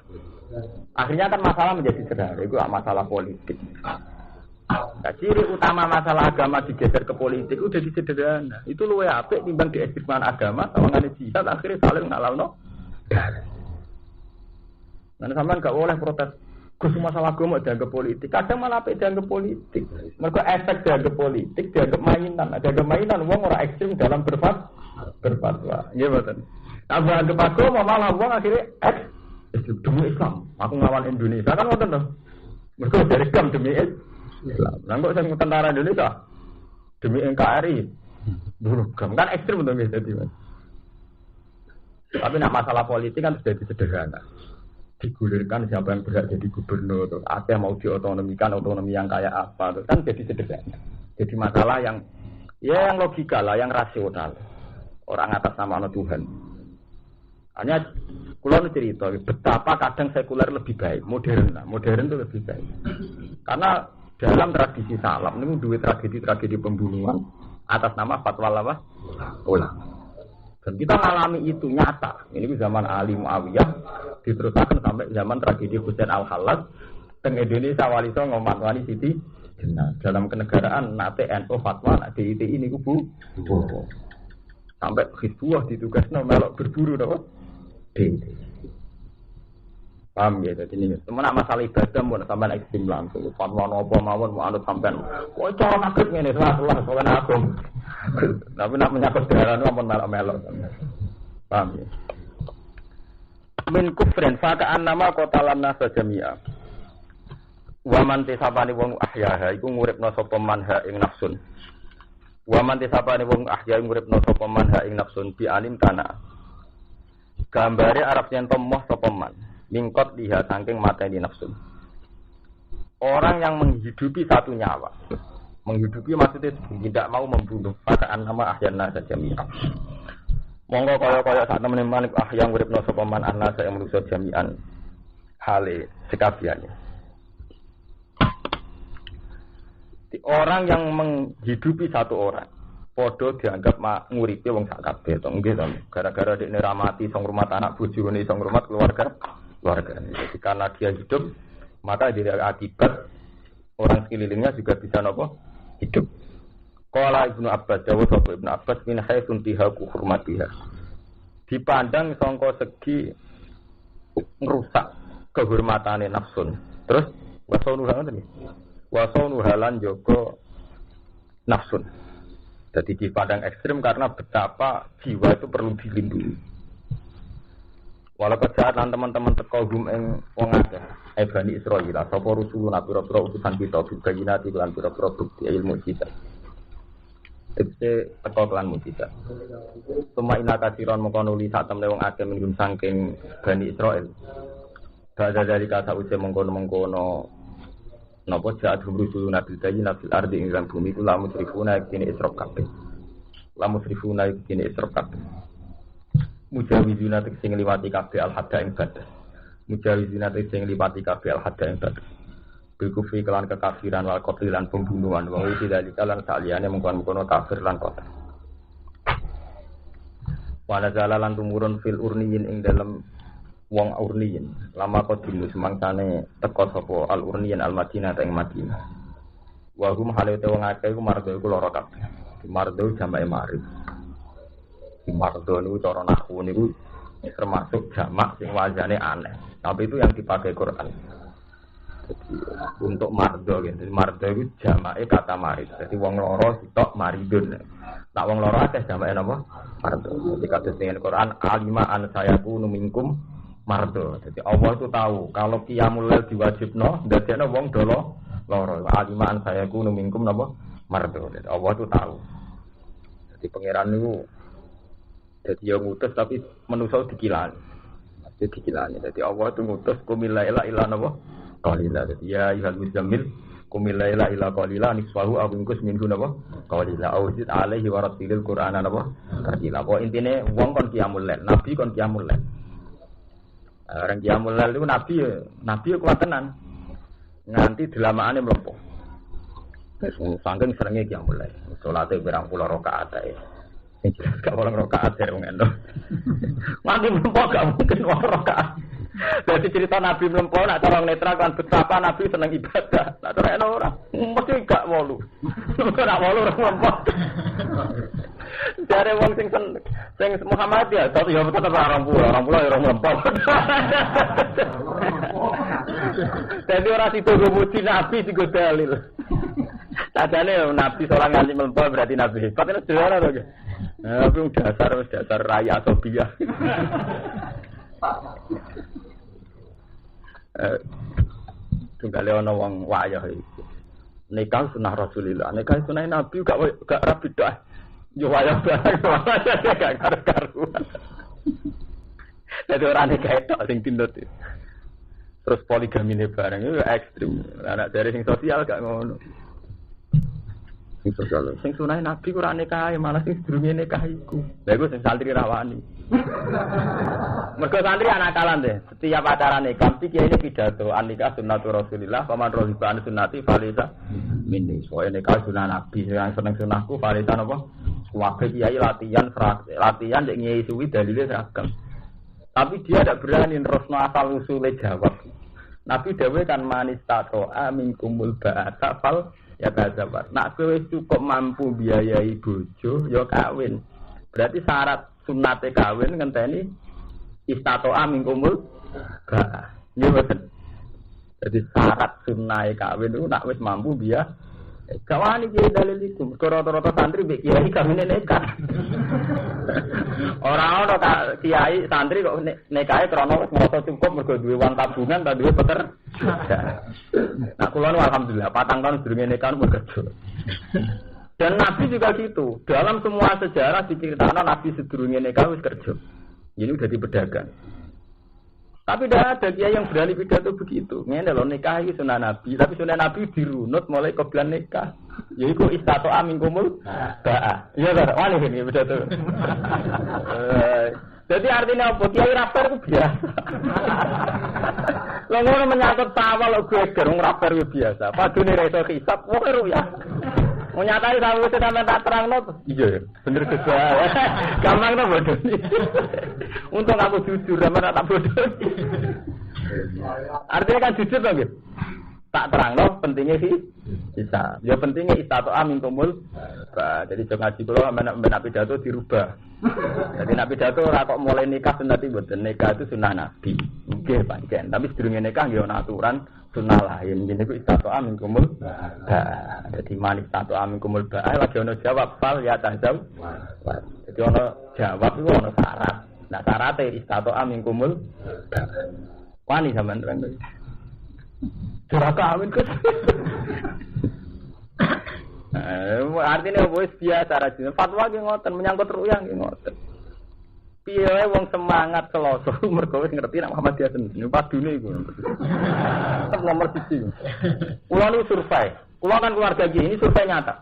Akhirnya kan masalah menjadi sederhana. Itu masalah politik. Nah, ciri utama masalah agama digeser ke politik udah sederhana. Itu luwih apik timbang diekstrimkan agama sama ngene jihad akhirnya saling ngalalno. Nah, sampean gak boleh protes. Gus masalah agama dianggap politik. Kadang malah apik dianggap politik. Mergo efek dianggap politik, dianggap mainan. Dianggap mainan wong ora ekstrim dalam berfatwa. Nggih mboten. Nah, dianggap agama malah wong akhirnya demi Islam. Aku ngawal Indonesia kan ngoten to. Mergo dari GAM demi Islam. Lah kok sing tentara Indonesia demi NKRI. Bunuh GAM kan ekstrim to nggih dadi. Tapi nak masalah politik kan sudah sederhana. Digulirkan siapa yang berhak jadi gubernur, terus ada yang mau diotonomikan, otonomi yang kayak apa, terus kan jadi sederhana. Jadi masalah yang ya yang logika lah, yang rasional. Orang atas nama Tuhan. Hanya kalau cerita betapa kadang sekuler lebih baik, modern itu lebih baik. Karena dalam tradisi salam ini dua tragedi pembunuhan atas nama fatwa apa? Ulama. Dan kita mengalami itu nyata. Ini zaman Ali Muawiyah diteruskan sampai zaman tragedi Husain Al-Hallas. Teng Indonesia wali so ngomat-wali Siti Jenar. Dalam kenegaraan nate NU fatwa DIT ini kubu. Sampai Hizbullah ditugasno melok berburu napa? DIT. Paham ya, jadi ini teman masalah ibadah mau sampai ekstrim langsung. Fatwa nopo mawon mau anut sampean. Kok cara makrif ngene salah sowan aku. Tapi nak menyangkut darah itu ampun melok-melok. Paham ya? Min kufrin faka'an nama kotalan nasa jami'a. Waman tisapani wong ahyaha iku nguripna sapa manha ing nafsun. Waman tisapani wong ahya nguripna sapa manha ing nafsun bi alim tanah. Gambare Arab yen tomoh sapa man. Mingkot lihat saking mateni nafsun. Orang yang menghidupi satu nyawa. Menghidupi maksudnya tidak mau membunuh. Faka'an nama ahyana saja jami'an. Monggo kaya saat temen manik yang uripna sapa man anasa yang manusa jami'an. Hale sekabiane. Orang yang menghidupi satu orang padha dianggap nguripi wong sak kabeh to nggih to. Gara-gara dekne ra mati sing rumah anak bojone sing rumah keluarga. Jadi karena dia hidup maka dia akibat orang sekelilingnya juga bisa nopo hidup. Qala Ibnu Abbas dawuh sapa Ibnu Abbas min haitsun tihaku hurmatiha. Dipandang sangka segi ngrusak kehormatane nafsun. Terus wasonu ngoten iki. Wasonu halan jaga nafsun. Jadi dipandang ekstrim karena betapa jiwa itu perlu dilindungi. Walau kejahatan teman-teman teko gum ing wong akeh, Bani Israil, sapa rusulun pira-pira utusan kita bibayinati lan pira-pira bukti ilmu kita. Tekse teko kelan mujizat. Suma ina kasiron mongko nuli sak temne wong akeh minggum saking Bani Israil. Badha dari kata use mengkono-mengkono napa jaat rusulun bibayinati fil ardi ing bumi kula musrifuna kene israf kabeh. La musrifuna kene israf kabeh. Mujawizuna sing liwati kabeh al-hadda ing batas. Mujawizuna sing liwati kabeh al-hadda ing batas. Bilkufi kelan kekafiran wal qatl lan pembunuhan wa iki dalika lan saliyane mengkon-mengkono kafir lan qatl. Wa nazala lan tumurun fil urniyin ing dalem wong urniyin. Lama qadimu semangsane teka sapa al-urniyin al-Madinah ing Madinah. Wa hum halate wong akeh iku mardo iku lara kabeh. Mardo jamae marif. Mardo niku cara nahwu niku termasuk jamak sing wajane aneh. Tapi itu yang dipakai Quran. Jadi untuk mardo gitu. Mardo itu jamake kata marid. Jadi wong loro sitok maridun. Nak wong loro akeh jamake napa? Mardo. Jadi kados dengan Quran alima an sayaku numingkum mardo. Jadi Allah itu tahu kalau qiyamul lail diwajibno ndadekno wong dolo loro. Alima an sayaku numingkum napa? Mardo. Jadi Allah itu tahu. Jadi pangeran niku jadi yang ngutus tapi manusia dikilani. Jadi dikilani. Jadi Allah itu ngutus kumilaila ila napa? Qalila. Jadi ya ayyuhal muzammil kumilaila ila qalila nisfahu aw ingkus minhu napa? Qalila. Auzid alaihi wa ratilil Qur'ana napa? Tartila. Apa intine wong kon qiyamul lail, nabi kon qiyamul lail. Orang qiyamul lail itu nabi kuat tenan. Nganti delamaane mlempok. Wis saking serenge qiyamul lail. Salate 20 rakaat ae. Gak orang rokaat ya wong endo. Mati mlempo gak mungkin wong rokaat. Jadi cerita Nabi mlempo nak cara netral kan betapa Nabi seneng ibadah. Nak cara ora. Mesti gak wolu. Ora wolu ora mlempo. Jare wong sing Muhammad ya, tapi ya tetep 20 ya ora mlempo. Dadi ora sido muji Nabi digo dalil. Sadane Nabi seorang ngalim mlempo berarti Nabi hebat. Itu sederhana to. Tapi dasar raya Sobiah. Tunggale ana wong wayah iki. Nikah sunah Rasulillah, nikah sunah Nabi gak rapi dah. Yo wayah barang gak karu-karuan. Dadi ora nikah tok sing tindut. Terus poligamine bareng itu ekstrim. Anak dari sing sosial gak ngono. Sing sosial, sing sunah Nabi ora nikah, malah sing sedurunge nikah iku. Lha iku sing santri rawani. Mergo santri anakalan deh. Setiap acara nikah iki kiai pidato, "An-nikah sunnatur Rasulillah, paman rohiba an sunnati falisa minni." Soale nikah sunah Nabi, yang seneng sunahku falisa napa? Wae kiai latihan latihan nek ngiyai suwi dalile seragam. Tapi dia tidak berani nerusno asal usule jawab. Nabi dawuh kan manis tatoa minkumul ba'ata fal ya kadzawat. Nak kowe cukup mampu biayai bojo ya kawin. Berarti syarat sunnate kawin ngenteni istatoa minkumul ba. Nggih mboten. Jadi syarat sunnahe kawin itu nak wis mampu biaya. Kawan iki dalil iku. Rata-rata santri mbek kiai kawine nekat. Ora ono kiai santri kok nekahe krana wis ngrasa cukup mergo duwe uang tabungan ta duwe peker. Nah, kula nu alhamdulillah 4 tahun sedurunge nikah bekerja. Dan Nabi juga gitu. Dalam semua sejarah diceritakan Nabi sedurunge nikah wis kerja. Ini udah dipedagang. Tapi tidak ada dia yang berani pidato begitu. Ngene lho nikah iki sunah Nabi, tapi sunah Nabi dirunut mulai qoblan nikah. Yaiku istato amin kumul ba'a. Iya ta, wani iki pidato. Jadi artinya apa? Kiai rapper itu biasa. Lha ngono menyangkut sawal lho geger wong rapper itu biasa. Padune ra iso hisab, wong karo ya. Menyatai tahu sampean tak terangno. Iya, bener juga. Gampang to bodoh. Untung aku jujur sampean tak bodoh. Artinya kan jujur to nggih. Tak terangno pentingnya sih bisa. Ya pentingnya istato amin kumul. Jadi jangan ngaji kula sampean pidato dirubah. Jadi nabi pidato ora kok mulai nikah sunnati mboten. Nikah itu sunnah Nabi. Nggih pancen, tapi sedurunge nikah nggih ana aturan sunnah lain. Jadi ku istato amin kumul. Jadi manis istato amin kumul ba. Lagi ono jawab fal ya tajam. Jadi ono jawab itu ono syarat. Nah syaratnya istato amin kumul. Wani sampean terang. Curah kawin ke? Artinya wis biasa rajin. Fatwa ki ngoten menyangkut ruyang ki ngoten. Piye wae wong semangat Selasa mergo wis ngerti nek Muhammadiyah sendiri padune iku. Nomor 1. Kula nu survei. Kula kan keluarga ini survei nyata.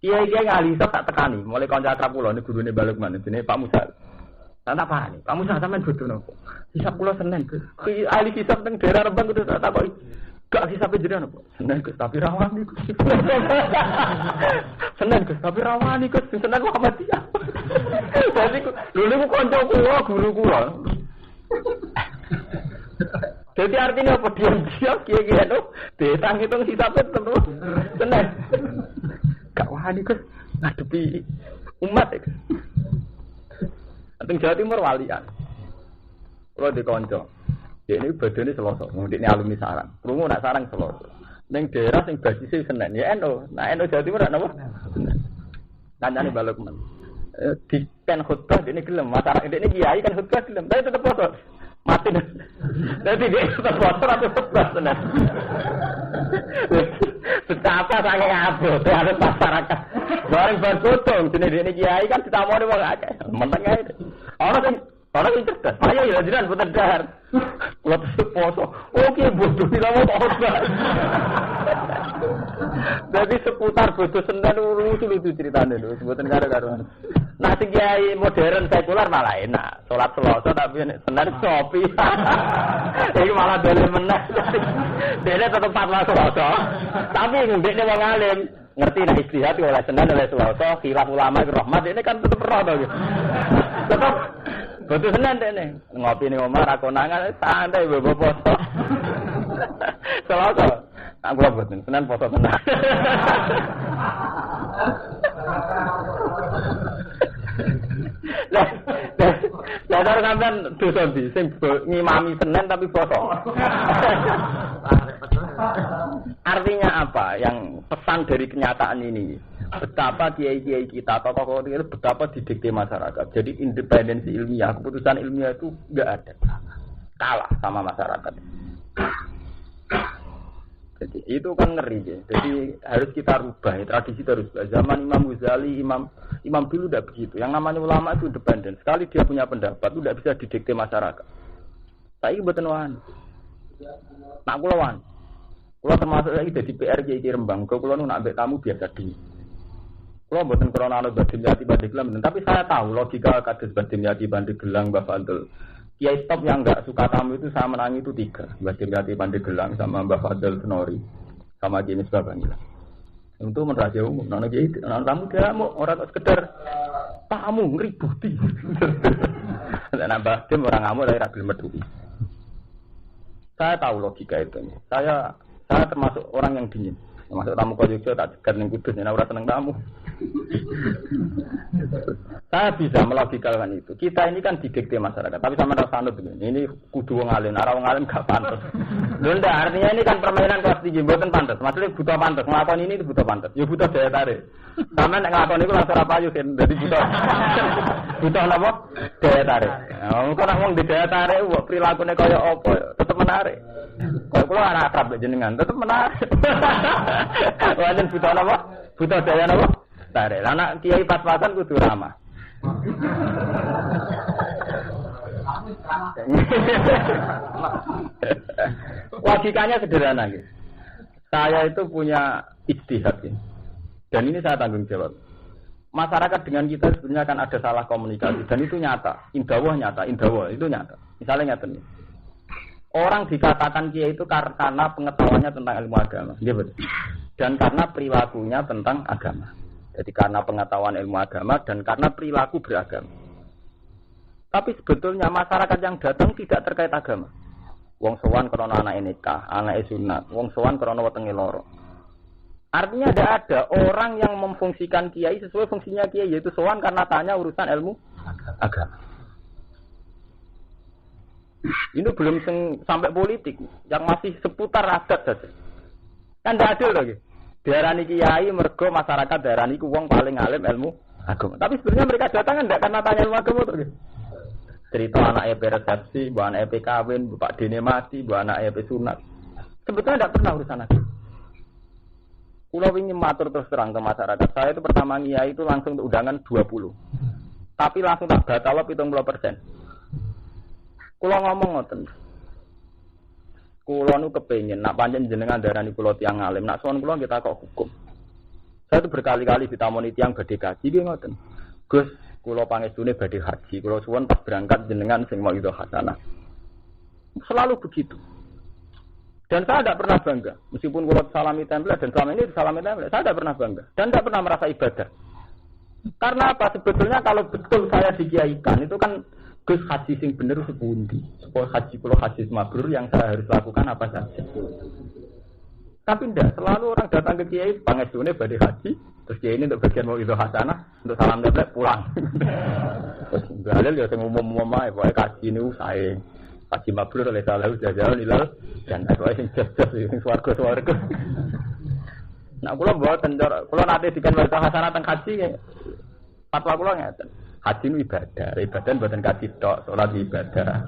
Kiai-kiai ngali tak tekani, mulai kanca akrab kula niku gurune Balukman jenenge Pak Musa. Tak paham. Pak Musa sampean bodho napa? Hisab kula Senin. Ahli hisab teng daerah Rembang kudu tak takoki. Gak hisab jenengan apa? Senin Gus, tapi rawani Gus. Senin Gus, tapi rawani Gus. Senin Muhammadiyah. Jadi lho niku kanca kula, guru kula. Jadi artinya apa diam-diam kiai-kiai itu ditang-hitung hisabnya terus. Senin. Gak wani Gus ngadepi umat ya. Teng Jawa Timur walian. Kalau di konco, ini badannya Selasa, ini alumni sarang. Krungu nak sarang Selasa. Neng daerah sing basisnya Senin, ya NU. Nah NU Jawa Timur apa? Kancane Balukman. Di kan khutbah ini gelem, masyarakat ini kiai kan khutbah gelem, tapi tetap foto. Mati. Jadi dia tetap foto atau khutbah Senin. Betapa sange ngabot harus masyarakat. Bareng bergotong, jenis kiai kan ditamoni wong akeh. Menteng ae. Orang sing cerdas. Ayo ya jiran boten dahar. Kula poso. Oke bodoh dilawat khotbah. Jadi seputar bodoh Senin lucu ceritane lho, mboten karo-karoan. Nah sing kiai modern sekuler malah enak. Salat Selasa tapi Senin ngopi. Iki malah dole meneh. Dene tetep fatwa Selasa. Tapi ndekne wong alim ngerti nek istihad oleh Senin oleh Selasa, khilaf ulama rahmat ini kan tetep roh to. Tetep betul Senin dene. Ngopi ning omah ra konangan santai bobo poso. Selasa. Aku ora boten Senin poso tenan. Lah dari sampean dosa ndi sing ngimami Senin tapi poso. Artinya apa? Yang pesan dari kenyataan ini, betapa kiai-kiai kita, tokoh-tokoh itu betapa didikte masyarakat. Jadi independensi ilmiah, keputusan ilmiah itu enggak ada. Kalah sama masyarakat. Jadi itu kan ngeri ya. Jadi harus kita rubah, tradisi harus rubah. Zaman Imam Ghazali, Imam dulu tidak begitu. Yang namanya ulama itu independen. Sekali dia punya pendapat itu tidak bisa didikte masyarakat. Saya kebetulan wan. Nak kulawan. Kulo termasuk lagi jadi PR Kiai Rembang. Kulo nu nak ambek tamu biasa di. Kulo mboten krana ana Badim Yati Pandeglang, tapi saya tahu logika kados Badim Yati Pandeglang Mbah Fadl. Kiai top yang enggak suka tamu itu saya menangi itu 3. Badim Yati Pandeglang sama Mbah Fadl Senori. Sama Kiai Misbah Bangilan. Untuk meraja umum, nana Kiai, nana tamu dia mau orang sekedar tamu ngeributi. Nana Badim orang ngamuk dari Rabil Medui. Saya tahu logika itu. Saya termasuk orang yang dingin. Masuk tamu kau juga tak cegat ning kudus, nek ora seneng tamu. Saya bisa melogikalkan itu. Kita ini kan didikte masyarakat, tapi sama rasa anut ini kudu wong alim, ora wong alim gak pantes. Lho ndak artinya ini kan permainan kelas tinggi, mboten pantes. Maksudnya butuh pantes, nglakoni ini butuh pantes. Ya butuh daya tarik. Sampeyan nek nglakoni iku langsung ora payu kan, dadi butuh. Butuh napa? Daya tarik. Kok nek wong daya tarik kok prilakune kaya apa tetep menarik. Kalau kulo anak akrab jenengan tetep menarik. Wajan butuh apa? Butuh daya apa? Tarik. Anak kiai pas-pasan kudu ramah. Logikanya sederhana gitu. Saya itu punya ijtihad ini. Dan ini saya tanggung jawab. Masyarakat dengan kita sebenarnya kan ada salah komunikasi dan itu nyata. Indawah itu nyata. Misalnya nyata nih. Orang dikatakan kiai itu karena pengetahuannya tentang ilmu agama, dia betul. Dan karena perilakunya tentang agama. Jadi karena pengetahuan ilmu agama dan karena perilaku beragama. Tapi sebetulnya masyarakat yang datang tidak terkait agama. Wong sowan krana anake nikah, anake sunat, wong sowan krana wetenge lara. Artinya ada orang yang memfungsikan kiai sesuai fungsinya kiai, yaitu sowan karena tanya urusan ilmu agama. Ini belum sampai politik, yang masih seputar adat saja. Kan tidak adil lagi. Diarani kiai mergo masyarakat diarani ku wong paling alim ilmu agama. Tapi sebenarnya mereka datang kan tidak karena tanya ilmu agama tuh. Cerita anaknya resepsi, bu anaknya kawin, bapak dene mati, bu anaknya sunat. Sebetulnya tidak pernah urusan agama. Pulau ini matur terus terang ke masyarakat. Saya itu pertama kiai itu langsung untuk undangan 20. Tapi langsung tak batal 70%. Kulo ngomong ngoten. Kulo nu kepengin nak pancen jenengan darani kulo tiyang alim, nak sowan kulo kita kok hukum. Saya itu berkali-kali ditamoni tiyang badhe kaji nggih ngoten. Gus, kulo pangestune badhe haji, kulo suwun pas berangkat jenengan sing mau itu hasanah. Selalu begitu. Dan saya tidak pernah bangga, meskipun kulo salami tempel dan selama ini salami tempel, saya tidak pernah bangga dan tidak pernah merasa ibadah. Karena apa? Sebetulnya kalau betul saya dikiaikan itu kan Gus haji sing bener sepundi. Supaya haji kulo haji mabrur yang saya harus lakukan apa saja. Tapi tidak, selalu orang datang ke kiai pangestune badhe haji, terus kiai ini untuk bagian mau itu hasanah, untuk salam tempel pulang. Terus dalil ya sing umum-umum ae, pokoke kaji niku sae. Haji mabrur oleh salah jajalan ilal dan pokoke sing jas-jas sing swarga-swarga. Nah, kula mboten kula nate dikan warta hasanah teng haji fatwa kula ngeten. Haji itu ibadah buatan kaji tok, sholat ibadah.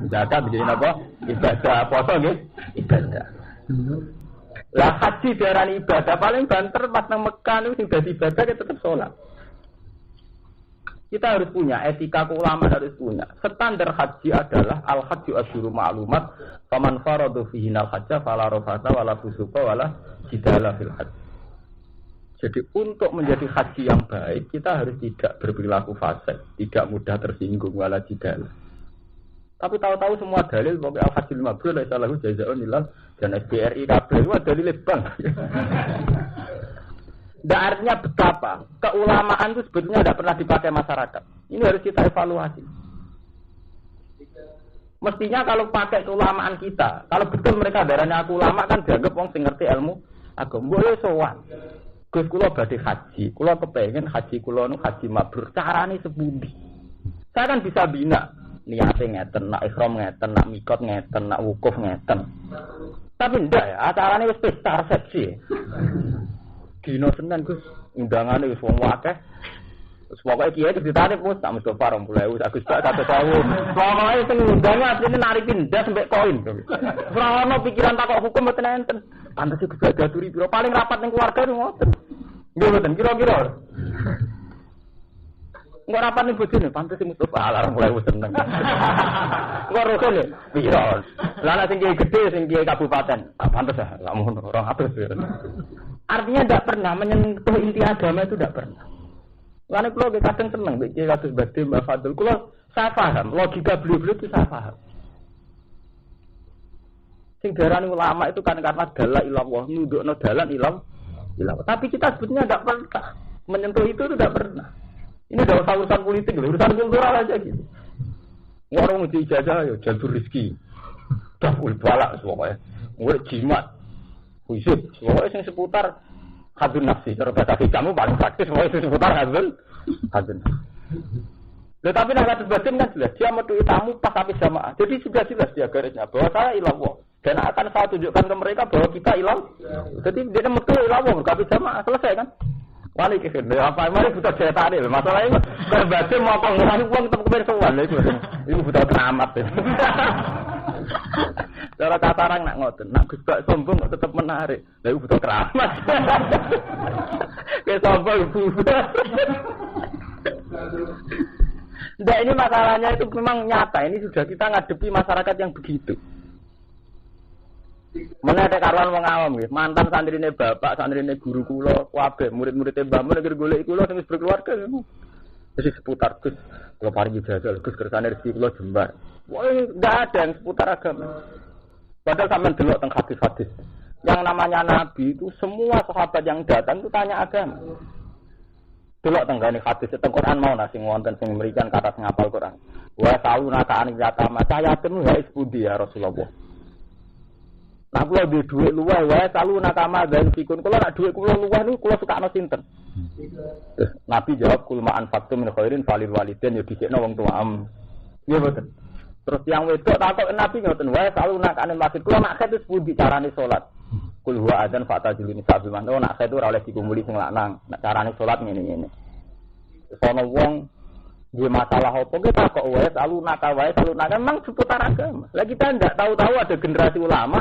Zakat begini apa? Ibadah, puasa gitu, ibadah. Lah haji diarani ibadah paling banter pas nang Mekah itu sudah ibadah kita tetap sholat. Kita harus punya etika keulamaan harus punya. Standar haji adalah al haji asyuru ma'lumat, faman faradu fihi al hajja fala rafata wala fusuqa wala jidala fil hajj. Jadi untuk menjadi haji yang baik kita harus tidak berperilaku fasik, tidak mudah tersinggung wala jidal. Tapi tahu-tahu semua dalil bahwa al-hajjul mabrur laisa lahu jazaa'un illa dan SBRI kabeh itu dalil bang. Dan artinya betapa keulamaan itu sebetulnya tidak pernah dipakai masyarakat. Ini harus kita evaluasi. Mestinya kalau pakai keulamaan kita, kalau betul mereka darahnya aku ulama kan dianggap wong sing ngerti ilmu agama. Boleh sowan. Gus kula badhe haji, kula kepengin haji kula nu haji mabrur. Carane sepundi? Saya kan bisa bina niate ngeten, nak ihram ngeten, nak mikot ngeten, nak wukuf ngeten. Tapi ndak ya, acarane wis pesta resepsi. Dino Senin Gus, undangane wis wong akeh. Pokoke kiai ditane pun tak Mustofa 20.000 Agus Bak 100.000. Pokoke sing ngundang asline nari pindah sampai koin. Ora ono pikiran takok hukum mboten enten. Pantes Gus Bak diaturi piro paling rapat ning keluarga ngoten. Nggih mboten kira-kira. Engko rapat ning bojone pantes Mustofa alarm mulai seneng. Engko rukun piro. Lah nek sing kiai gedhe sing kiai kabupaten, pantes lah ngono 200. Artinya tidak pernah menyentuh inti agama itu tidak pernah. Karena kalau kadang senang, bikin kasus Badim, Mbak Fadul, kalau saya paham, logika beliau-beliau itu saya paham. Sing darani ulama itu kan karena dalah ilallah, nudukno dalan ilallah. Tapi kita sebetulnya tidak pernah menyentuh itu tidak pernah. Ini udah urusan politik, urusan kultural aja gitu. Orang uji ijazah, ya jalur rezeki. Dah balak semuanya. Mulai jimat, khusyuk, semuanya yang seputar hadun nafsi, cara bahasa kamu paling praktis, semua itu seputar hadun nafsi. Tapi nak hadun batin kan jelas, dia menuju tamu pas habis jamaah. Jadi sudah jelas dia garisnya bahwa saya ilallah dan akan saya tunjukkan ke mereka bahwa kita ilallah. Jadi dia menuju ilallah berkabis jamaah selesai kan? Wali kefir, apa mari buta cerita ini. Masalahnya kalau batin mau pengurangi uang tetap kebersuan itu buta keramat. Cara katarang nak ngoten, nak Gus Bak sombong kok tetep menarik. Lah iku butuh keramat. Kayak sombong buta. Ndak ini masalahnya itu memang nyata. Ini sudah kita ngadepi masyarakat yang begitu. Mana ada karuan wong awam nggih, mantan santrine bapak, santrine guru kula, kabeh murid-murid Mbah Mun negeri golek kula sing wis berkeluarga. Wis seputar Gus, kula paringi jajal Gus kersane rezeki kula jembar. Wah, enggak ada yang seputar agama. Padahal sampean delok teng hadis-hadis. Yang namanya nabi itu semua sahabat yang datang itu tanya agama. Delok teng gane hadis teng Quran mau nasi wonten sing memberikan kata ngapal Quran. Wa sauna ta'ani yatama sayatem wa isbudi ya Rasulullah. Nah, kula duwe dhuwit luwih wae salu nakama dan fikun. Kula nak dhuwit kula luwih niku kula sukakno sinten? Terus Nabi jawab kul ma'an faktum min khairin falil walidain ya disikno wong tuam. Nggih mboten. Terus yang wedok takok Nabi ngoten wae salu nakane masjid kula nak khet wis pundi carane salat. Kul huwa adzan fatajilun sabi man. Oh nak khet ora oleh dikumpuli sing lanang. Nak carane salat ngene-ngene. Sono wong duwe masalah apa ki takok wae salu nakal memang seputar agama. Lah kita ndak tahu-tahu ada generasi ulama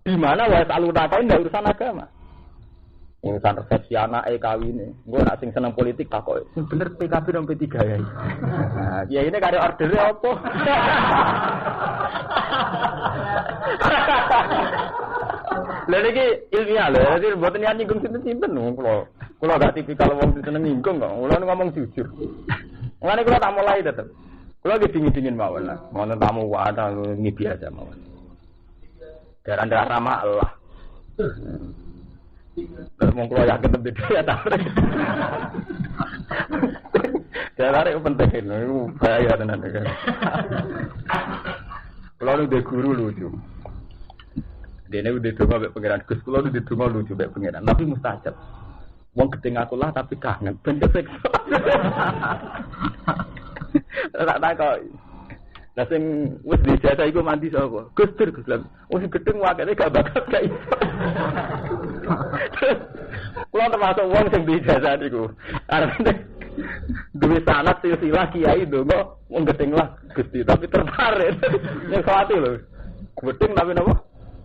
di mana wae alun-alun ndak urusan agama. Urusan resepsi anak kawine. Engko nak sing seneng politik takoki. Sing bener PKB dan P3 ya. Nah, ya ini kare ordere apa? Lha niki ilmiah lho, dadi mboten niat nyinggung sinten-sinten kula. Kula gak tipikal wong sing seneng nyinggung kok. Kula ngomong jujur. Mulane kula tak mulai tetep. Kula ge dingin-dingin mawon lah. Wonten tamu wae ngi biasa mawon. Darah ramah Allah. Mau keluar yakin lebih dia tak. Darah itu penting, itu bahaya tenan kan. Kalau udah guru lucu, dia udah coba baik pangeran Gus. Kalau udah coba lucu baik pangeran, tapi mustajab. Wong gedeng aku lah tapi kangen, bener sekso. Tak kok. Lah sing wis dijajah iku mandi sapa? Gus Dur Gus Lam. Wis gedeng wakene gak bakat kae. Kulo termasuk wong sing dijajah niku. Arep duwe sanad silsilah kiai ndonga wong gedeng lah Gusti tapi tertarik. Nek kuwate lho. Gedeng tapi napa?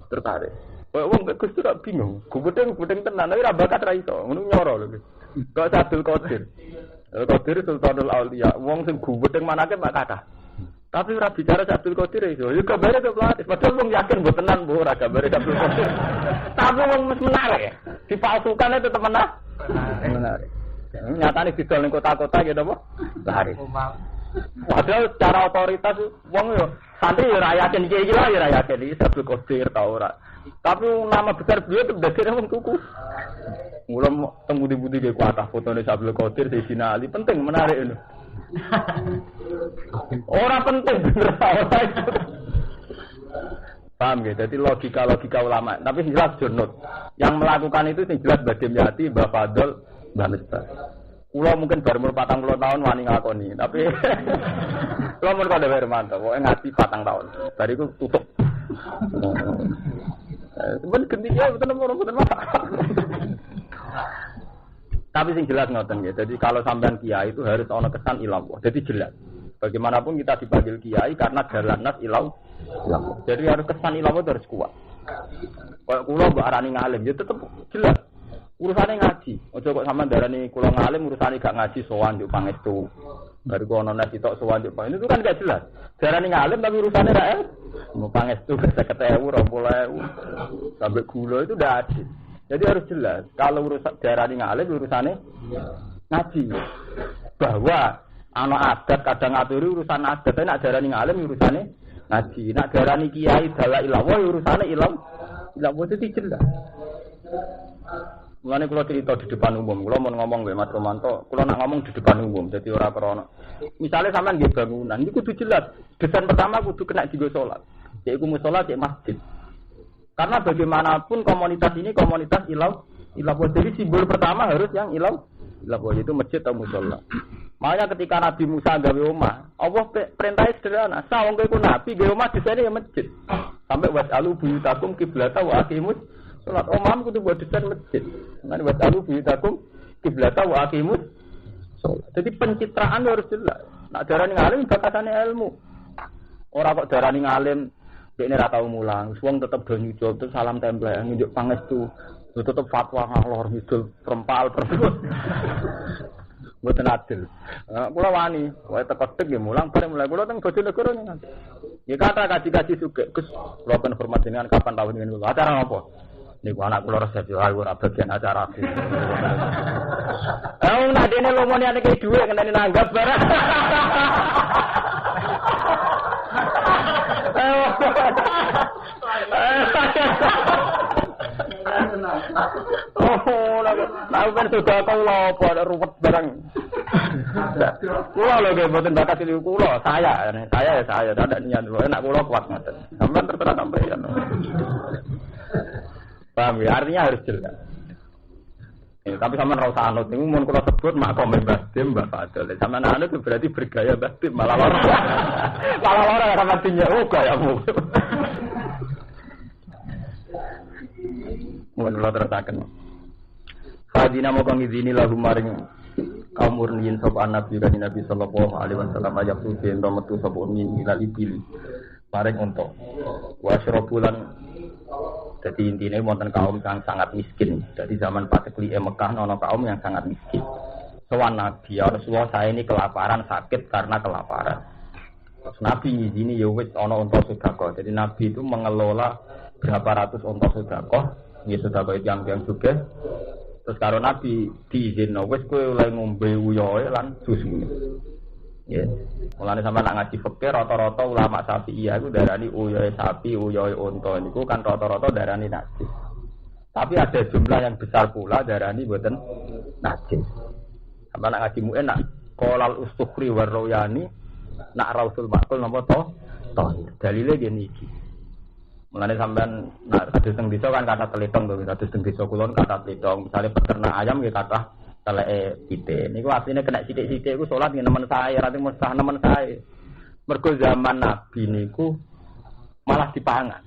Tertarik. Wong Gus Dur bingung. Gedeng tenan tapi ora bakat ra iso. Ngono nyoro lho. Kok Abdul Qadir. Qadir Sultanul Auliya. Wong sing gedeng manake mak kathah. Tapi ora bicara Abdul Qadir iso. Ya kabare ke pelatih. Padahal wong yakin mbok tenan mbok ora kabare Abdul Qadir. Tapi wong wis menarik ya. Dipalsukan itu tetep menarik. Nyatane didol ning kota-kota gitu apa? Laris. Padahal secara otoritas wong yo santri yo ora yakin iki lah yo ora yakin iki Abdul Qadir ta ora. Tapi nama besar beliau itu dasarnya wong tuku. Mula temu di budi ke kuatah fotone Abdul Qadir di Sina Ali penting menarik itu. Orang penting bener apa itu. Paham ya? Jadi logika ulama. Tapi jelas jurnut. Yang melakukan itu jelas Badim Yati, Mbah Fadol, Mbah Misbah. Kulo mungkin baru umur 40 tahun wani ngakoni, tapi kulo umur kada baru mantap. Pokoke ngati 4 tahun. Bariku tutup. Sebenarnya gendinya betul-betul masalah. Tapi sing jelas ngoten ya. Jadi kalau sampean kiai itu harus ana kesan ilallah. Jadi jelas. Bagaimanapun kita dipanggil kiai karena dalanas ilallah. Jadi harus kesan ilallah harus kuat. Kalau kula mbok arani ngalim ya tetep jelas. Urusane ngaji. Aja kok sampean darani kula ngalim urusane gak ngaji sowan yo pangestu. Baru kono nek sitok sowan yo pangestu itu kan gak jelas. Darani ngalim tapi urusane ra mau pangestu 50.000 20.000 sampai gula itu udah adil. Jadi harus jelas. Kalau urusan darani ngalim urusane ngaji. Bahwa ana adat kadang ngaturi urusan adat, tapi nek darani ngalim urusane ngaji. Nek darani kiai dala ilawah urusane ilawah itu jelas. Mulane kula cerita di depan umum, kula mau ngomong wae Mas Romanto, kula nak ngomong di depan umum, dadi ora krana. Misale sampean nggih bangunan, iki kudu jelas. Desain pertama kudu kena dienggo salat. Yaiku musala cek masjid. Karena bagaimanapun komunitas ini komunitas ilau. Jadi simbol pertama harus yang ilau yaitu masjid atau musala. Makanya ketika Nabi Musa gawe omah, Allah perintahnya sederhana. Sawang kowe nabi gawe omah disene ya masjid. Sampai was'alu buyutakum qiblata wa aqimus salat. Omah kudu buat desain masjid. Mane was'alu buyutakum qiblata wa aqimus salat. Jadi pencitraan harus jelas. Nak darani ngalim bakatane ilmu. Ora kok darani ngalim dekne ra tau mulang, wong tetep do nyucup terus salam tempel nunjuk pangestu, tetep fatwa ngalor ngidul perempal. Mboten adil. Kula wani, wae teko tek nggih mulang bareng mulai kula teng Bojonegoro nang. Ya kata kaji-kaji sugih, Gus, kula ben hormat jenengan kapan tawon ngene kula. Acara apa? Niku anak kula resepsi wae ora bagian acara aku. Nak dene lomone ane kei dhuwit ngene nanggap barang. Aku kan juga kau lopo ada ruwet barang. Kulo lho nggih mboten bakat iki kulo, saya tidak ada niat enak kulo kuat ngoten. Sampeyan terserah sampeyan. Paham ya, artinya harus jelas. Tapi sampean ora usah anut niku mun kula sebut makom Mbah Dim Mbah Fadil. Sampean anut itu berarti bergaya Mbah Dim malah lara. Malah lara ora matinya gayamu. Mun kula terusaken. Fadina moko ngizini lahu maring kaum murniin sapa Nabi kanjeng Nabi sallallahu alaihi wasallam ayat tu ento metu sapa min ilal ibil. Maring untuk wasrobulan. Jadi intinya wonten kaum yang sangat miskin. Jadi zaman Patekli Mekah ono kaum yang sangat miskin. Sowan Nabi, ya Rasulullah saya ini kelaparan, sakit karena kelaparan. Terus Nabi ngizini ya wis ono unta sedekah. Jadi Nabi itu mengelola berapa ratus unta sedekah. Ya sedekah itu yang juga. Terus karo Nabi diizinno wis kowe oleh ngombe uyohe lan susu. Ya. Mulane sampeyan nak ngaji fikih rata-rata ulama Syafi'iyah iku darani uyohe sapi, uyohe unta niku kan rata-rata darani najis. Tapi ada jumlah yang besar pula darani mboten najis. Sampeyan nak ngaji mu'en nak qalal ustukhri war royani nak rausul makul napa to? Dalile ngene iki. Mulane sampeyan nak kados teng desa kan kata telitong to, kados teng desa kula kata telitong. Misale peternak ayam nggih kathah teleke pite. Niku asline kena sithik-sithik iku salat ngen nemen saya, ra mustah nemen saya. Mergo zaman Nabi niku malah dipangan.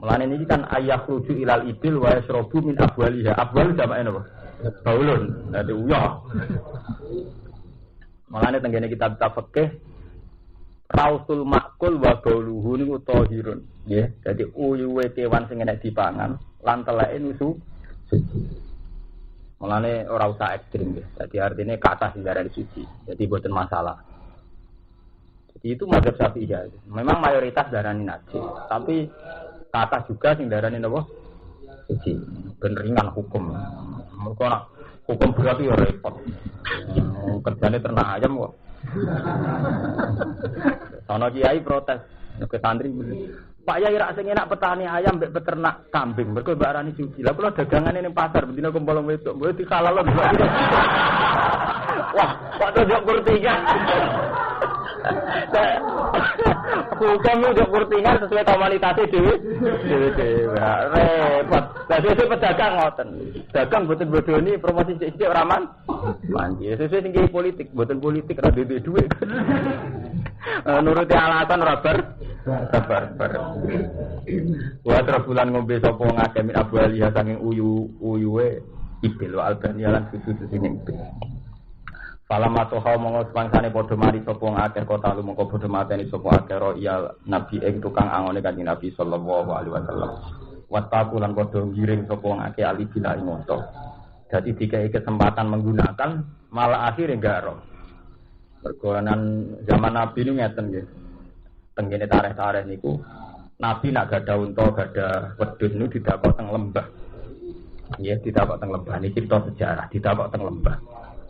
Mulane niki kan ayah ruju ilal ibil wa yasrabu min abwaliha. Abwal jamake napa? Baulun. Dadi uyah. Mulane tenggene kitab fikih rausul makul wa bauluhu niku tahirun. Nggih. Dadi uyuhe kewan sing enek dipangan lan teleke nusu suci. Mulane ora usah ekstrem ya. Jadi artinya kata darani suci. Jadi boten masalah. Jadi itu mazhab Syafi'iyah. Memang mayoritas darani najis, tapi kata juga sing darani napa? Suci. Ben ringan hukum. Mergo nak hukum berat ya repot. Kerjane ternak ayam kok. Sono kiai protes ke santri. Pak Yai rak sing enak petani ayam mbek peternak kambing. Mergo mbak arani suci. Lah kula dagangane ning pasar bendina kumpul wedok, mbok dikalalon. Wah, kok tojok kurtingan. Hukum ujok kurtingan sesuai komunitas dhewe. Repot. Lah sesuk pedagang ngoten. Dagang mboten bodoni promosi sithik ora man. Manji sesuk sing politik, mboten politik ra duwe dhuwit. Nuruti alasan ora sabar. Wa bulan ngombe sapa ngakeh min Abu Ali saking uyuwe ibil wa albania lan susu sing ibil. Fala matoha monggo swangsane padha mari sapa akeh kota lu mongko padha mateni sapa akeh ro iya nabi ing tukang angone kanjeng Nabi sallallahu alaihi wasallam. Wattaqu lan padha ngiring sapa akeh ali bila imoto. Dadi dikai kesempatan menggunakan malah akhirnya enggak roh. Pergolanan zaman Nabi ini ngeten nggih. Tenggene tareh-tareh niku Nabi nak gada unta, gada wedhus niku didapok teng lembah. Nggih, didapok teng lembah niki cerita sejarah, didapok teng lembah.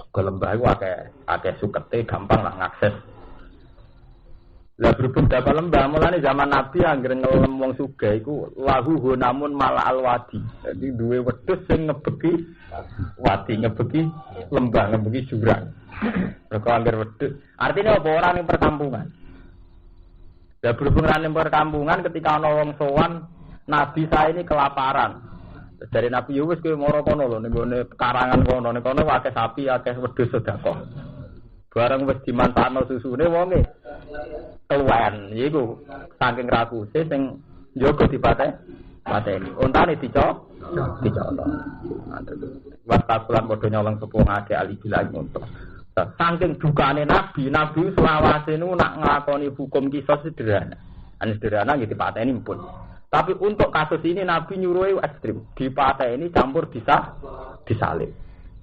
Ke lembah iku akeh sukete gampang lah ngakses. Lah berhubung dapat lembah mulane zaman Nabi anggere ngelem wong sugih iku lahu namun mala alwadi. Jadi duwe wedhus sing ngebeki wadi, ngebeki lembah, ngebeki jurang. Mergo anggere wedhus. Artinya apa orang ning perkampungan. Lah berhubung ning perkampungan ketika ana wong sowan Nabi saya ini kelaparan. Dari Nabi wis kowe mara kono lho ning gone karangan kono, ning kono akeh sapi, akeh wedhus sedekah. Bareng wis dimanfaatno susune wonge keluwen iku saking rakuse sing njogo dipateni. Untane dicok. Wattaqulan padha nyolong sepung akeh ali bilang untuk. Saking dukane Nabi selawase niku nak nglakoni hukum kisos sederhana. Sederhana nggih dipateni pun. Tapi untuk kasus ini Nabi nyuruh ekstrim, dipateni campur disalib.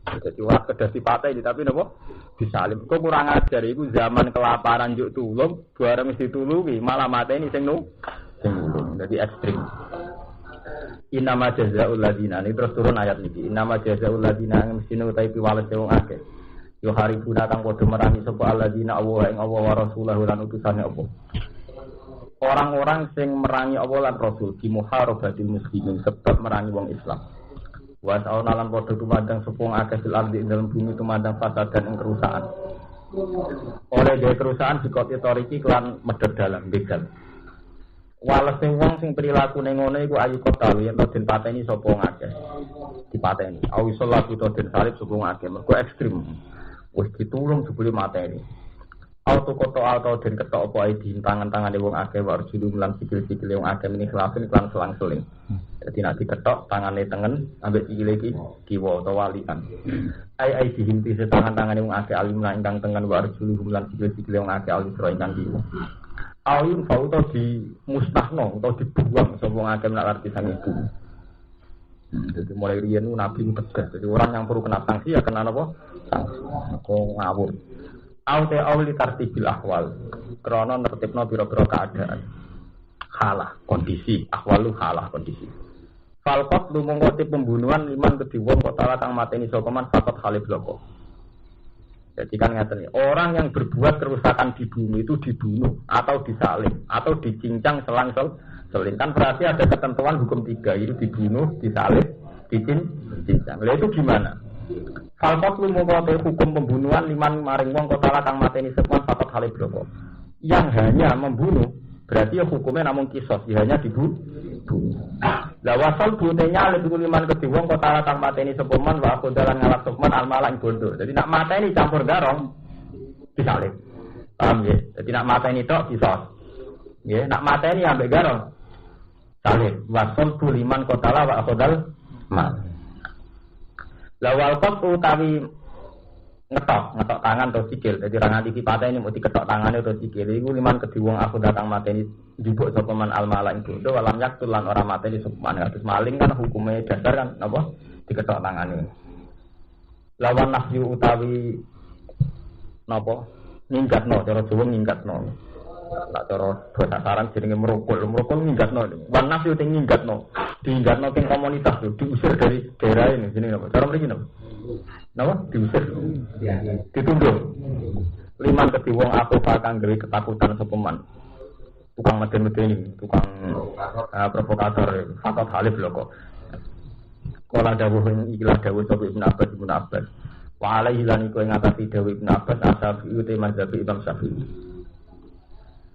Jadi wah kedah dipateni tapi napa? Disalib. Kok kurang ajar iku zaman kelaparan juk tulung, bareng mesti ditulungi malah mateni sing nulung. Jadi ekstrim. Innama jazaa'ul ladzina ini terus turun ayat niki. Innama jazaa'ul ladzina mesti utai piwales wong akeh. Yo haribuna kang padha merangi sapa alladzina Allah ing Allah wa rasulahu lan utusane apa. Orang-orang sing merangi Allah lan Rasul di muharabatil muslimin sebab merangi wong Islam. Wa ta'ala lan padha tumandang sepung akeh fil ardi dalam bumi tumandang fasad dan kerusakan. Oleh dhewe kerusakan dikoti toriki kelan medhot dalam begal. Walese wong sing prilakune ngono iku ayu kota yen to den pateni sapa akeh. Dipateni. Awi salat utawa den salib sapa akeh. Mergo ekstrem. Wis ditulung jebule mateni. Auto koto auto den ketok apa ae di tangan-tangane wong akeh wae judul lan sikil-sikil wong akeh meni khilafin lan selang-seling. Dadi nek diketok tangane tengen ambek sikile iki kiwa utawa walikan. Ai dihimpi tangan-tangane wong akeh alim lan ingkang tengen wae judul lan sikil-sikil wong akeh alim ingkang kiwa. Aun fauto di musnahno atau dibuang sapa wong akeh nek arti sang ibu. Jadi mulai riyen Nabi tegas. Jadi orang yang perlu kena sanksi ya kena apa? Sanksi. Kok ngawur. Aute awli tartibil ahwal krana nertibna pira-pira keadaan halah kondisi ahwalu halah kondisi falqat lumangka pembunuhan liman kedhi wong kok tala kang mateni sapa man fakot halif loko. Jadi kan ngaten orang yang berbuat kerusakan di bumi itu dibunuh atau disalib atau dicincang selang-seling kan berarti ada ketentuan hukum 3 itu dibunuh, disalib, dicincang. Lah itu gimana? Falqat lumangka hukum pembunuhan liman maring wong kota kang mateni sepon fakot halif loko. Yang hanya membunuh berarti ya hukumnya namun kisos, ya hanya dibunuh. Lah wasal bunenya lebih liman kedhi wong kota kang mateni sepoman wa kodalan ngalap sukman almalang bondo. Jadi nak mateni campur garong disalib. Paham ya? Jadi nak mateni tok kisos. Nggih, nak mateni ambek garong salib. Wasal liman kota wa kodal mal. Lawal kok utawi ngetok tangan atau sikil. Jadi ra nganti dipateni mesti ketok tangane atau sikil. Iku liman kedhi wong aku datang mateni njupuk sapa man almala ing bondo walam yaktul lan ora mateni sukman. Terus maling kan hukumnya dasar kan apa? Diketok tangane. Lawan nafyu utawi napa? Ninggatno cara Jawa ninggatno. Lah cara bahasa Arab jenenge merukul ninggatno. Wan nafyu ting ninggatno. Diinggatno king komunitas diusir dari daerah ini jenenge apa? Cara mriki napa? Napa? Diusir. Ditunduk. Liman kedhi wong aku bakal gawe ketakutan sapa man. Tukang meden-medeni, tukang provokator, fakot halif lho kok. Kala dawuh ikilah dawuh sapa Ibnu Abbas. Wa alaihi lan iku ing ngatasi dawuh Ibnu Abbas ashabi uti mazhab Imam Syafi'i.